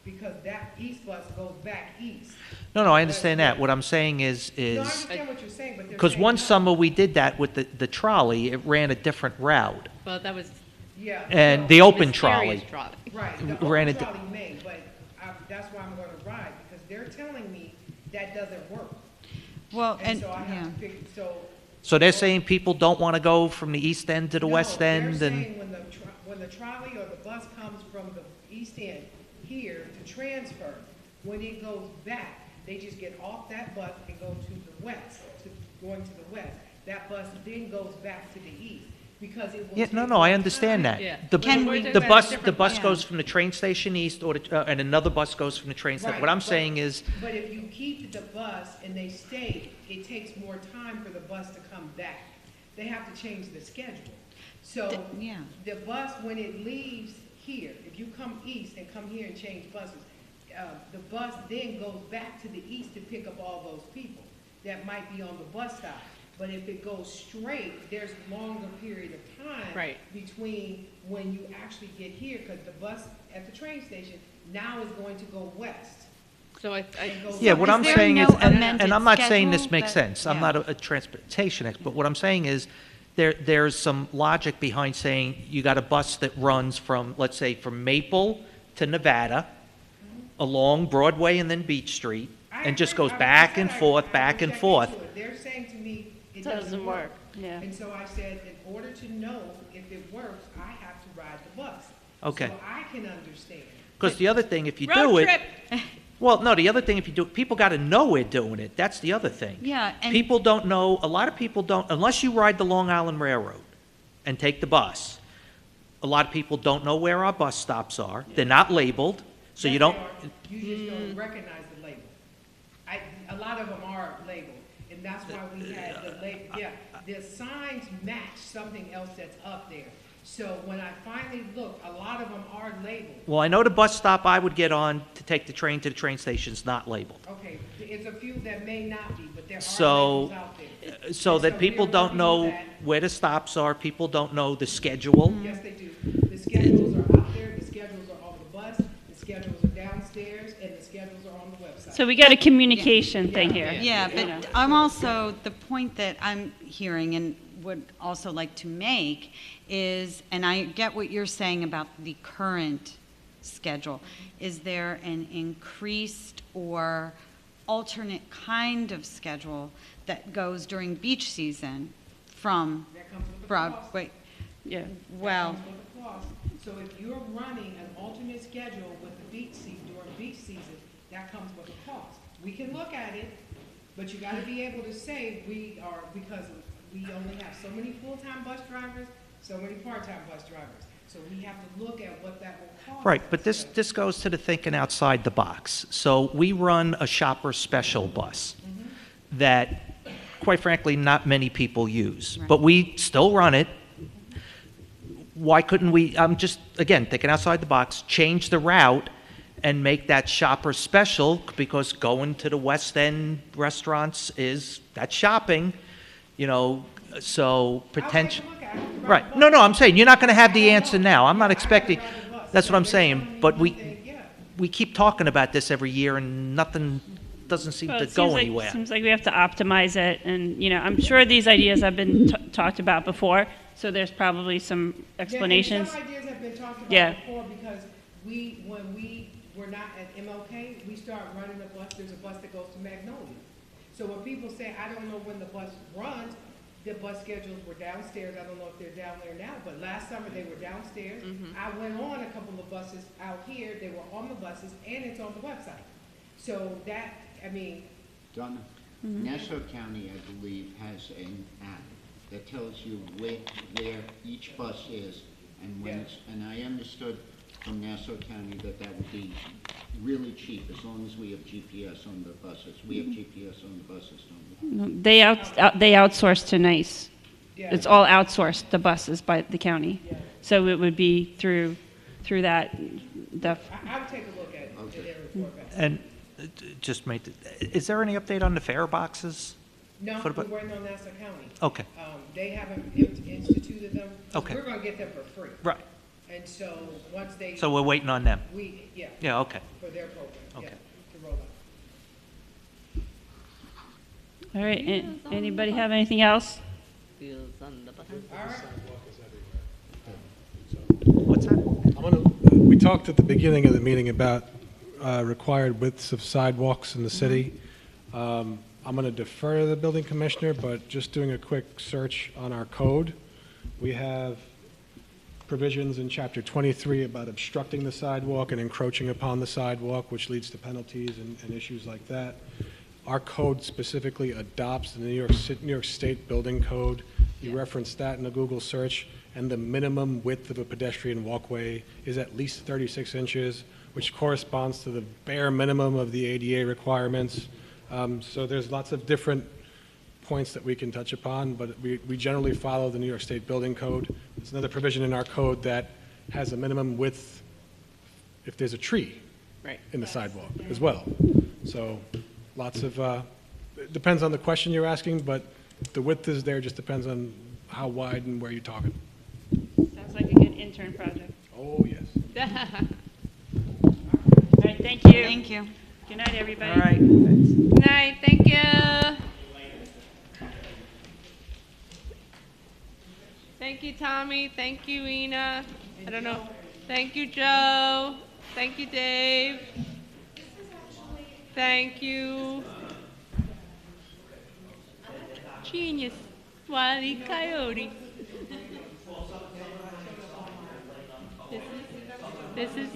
S4: because that east bus goes back east.
S1: No, I understand that. What I'm saying
S4: No, I
S1: is,
S4: understand what you're saying, but they're
S1: because
S4: saying
S1: one
S4: no.
S1: summer we did that with the trolley, it ran a different route.
S6: Well, that was
S4: Yeah.
S1: And
S4: so-
S1: the open
S6: mysterious
S1: trolley.
S4: Right, the
S1: ran
S4: open
S1: it-
S4: trolley may, but that's why I'm gonna ride, because they're telling me that doesn't work.
S2: Well,
S4: And
S2: and,
S4: so I
S2: yeah.
S4: have to figure, so.
S1: So they're saying people don't want to go from the east end to the west end,
S4: No, they're
S1: and
S4: saying when the trolley or the bus comes from the east end here to transfer, when it goes back, they just get off that bus and go to the west, going to the west. That bus then goes back to the east, because it will
S1: yeah,
S4: take
S1: no,
S4: more
S1: I understand
S4: time.
S1: that.
S6: Yeah.
S1: The,
S2: Can
S6: we-
S1: the bus
S2: Yeah.
S1: goes from the train station east, and another bus goes from the train station.
S4: Right,
S1: What I'm
S4: but-
S1: saying is,
S4: But if you keep the bus and they stay, it takes more time for the bus to come back. They have to change the schedule. So,
S2: Yeah.
S4: the bus, when it leaves here, if you come east and come here and change buses, the bus then goes back to the east to pick up all those people that might be on the bus stop. But if it goes straight, there's longer period of time
S6: Right.
S4: between when you actually get here, because the bus at the train station now is going to go west.
S6: So
S1: yeah, what
S2: is
S1: I'm
S2: there
S1: saying
S2: no
S1: is, and
S2: amended
S1: I'm not saying this
S2: schedule
S1: makes
S2: that-
S1: sense. I'm
S2: yeah.
S1: not a transportation expert, but what I'm saying is, there's some logic behind saying you got a bus that runs from, let's say, from Maple to Nevada, along Broadway and then Beach Street, and just goes back and forth, back and forth.
S4: They're saying to me, it
S6: Doesn't
S4: doesn't
S6: work,
S4: work.
S6: yeah.
S4: And so I said, in order to know if it works, I have to ride the bus.
S1: Okay.
S4: So I can understand.
S1: Because the other thing, if you
S6: Road
S1: do it,
S6: trip.
S1: well, no, the other thing, if you do it, people got to know we're doing it. That's the other thing.
S2: Yeah, and-
S1: People don't know, a lot of people don't, unless you ride the Long Island Railroad and take the bus, a lot of people don't know where our bus stops are. They're not labeled, so you
S4: Yes,
S1: don't,
S4: they are. You just don't recognize the label. A lot of them are labeled, and that's why we had the label, yeah. The signs match something else that's up there. So when I finally looked, a lot of them are labeled.
S1: well, I know the bus stop I would get on to take the train to the train station is not labeled.
S4: Okay, it's a few that may not be, but there are
S1: So,
S4: labels out there.
S1: So
S4: And
S1: that
S4: we're
S1: people don't
S4: working
S1: know
S4: on that.
S1: where the stops are, people don't know the schedule.
S4: Yes, they do. The schedules are out there, the schedules are on the bus, the schedules are downstairs, and the schedules are on the website.
S5: So we got a communication thing here.
S2: Yeah,
S5: you know.
S2: but I'm also, the point that I'm hearing and would also like to make is, and I get what you're saying about the current schedule, is there an increased or alternate kind of schedule that goes during beach season from
S4: That comes with the cost.
S2: Broadway?
S5: Yeah.
S2: Well,
S4: That comes with the cost. So if you're running an alternate schedule with the beach season, during beach season, that comes with a cost. We can look at it, but you gotta be able to say we are, because we only have so many full-time bus drivers, so many part-time bus drivers. So we have to look at what that will cost.
S1: Right, but
S4: us.
S1: this goes to the thinking outside the box. So we run a shopper special bus that, quite frankly, not many people use, but we still run it. Why couldn't we, I'm just, again, thinking outside the box, change the route and make that shopper special, because going to the West End restaurants that's shopping, you know, so potential.
S4: I'll take a look at it.
S1: Right, no, I'm saying, you're not gonna have the answer now, I'm not expecting, that's what I'm saying, but we keep talking about this every year and nothing doesn't seem
S5: Well,
S1: to
S5: it
S1: go anywhere.
S5: seems like we have to optimize it, and, you know, I'm sure these ideas have been talked about before, so there's probably some explanations.
S4: Yeah, and some ideas have been talked
S5: Yeah.
S4: about before, because when we were not at MLK, we started running a bus, there's a bus that goes to Magnolia. So when people say, I don't know when the bus runs, the bus schedules were downstairs, I don't know if they're down there now, but last summer they were downstairs. I went on a couple of buses out here, they were on the buses, and it's on the website. So that, I mean,
S3: Donna, Nassau County, I believe, has an app that tells you where each bus is and when
S4: Yeah.
S3: it's, and I understood from Nassau County that would be really cheap as long as we have GPS on the buses. We have GPS on the buses, don't we?
S5: They outsource to NICE.
S4: yeah.
S5: It's all outsourced, the buses by the county.
S4: Yeah.
S5: So it would be through that,
S4: I'll take a look at it,
S3: Okay.
S4: and then report back.
S1: And is there any update on the fare boxes?
S4: No,
S1: For the
S4: we're
S1: bu-
S4: waiting on Nassau County.
S1: Okay,
S4: They haven't instituted them.
S1: Okay.
S4: We're gonna get them for free.
S1: right,
S4: And so, once they,
S1: so we're waiting on them.
S4: yeah,
S1: Yeah, okay.
S4: for their program, yeah,
S1: Okay.
S4: to roll out.
S5: all right, anybody have anything else?
S4: All right.
S1: What's that?
S8: We talked at the beginning of the meeting about required widths of sidewalks in the city. I'm going to defer to the building commissioner, but just doing a quick search on our code, we have provisions in Chapter 23 about obstructing the sidewalk and encroaching upon the sidewalk, which leads to penalties and issues like that. Our code specifically adopts the New York State Building Code. You referenced that in the Google search, and the minimum width of a pedestrian walkway is at least 36 inches, which corresponds to the bare minimum of the ADA requirements. So there's lots of different points that we can touch upon, but we generally follow the New York State Building Code. There's another provision in our code that has a minimum width if there's a tree in the sidewalk as well. So lots of, it depends on the question you're asking, but the width is there, just depends on how wide and where you're talking.
S5: Sounds like a good intern project.
S8: Oh, yes.
S5: All right, thank you.
S2: Thank you.
S5: Good night, everybody.
S1: All right.
S6: Good night, thank you. Thank you, Tommy. Thank you, Ina. I don't know. Thank you, Joe. Thank you, Dave. Thank you. Genius. Wile E. Coyote. This is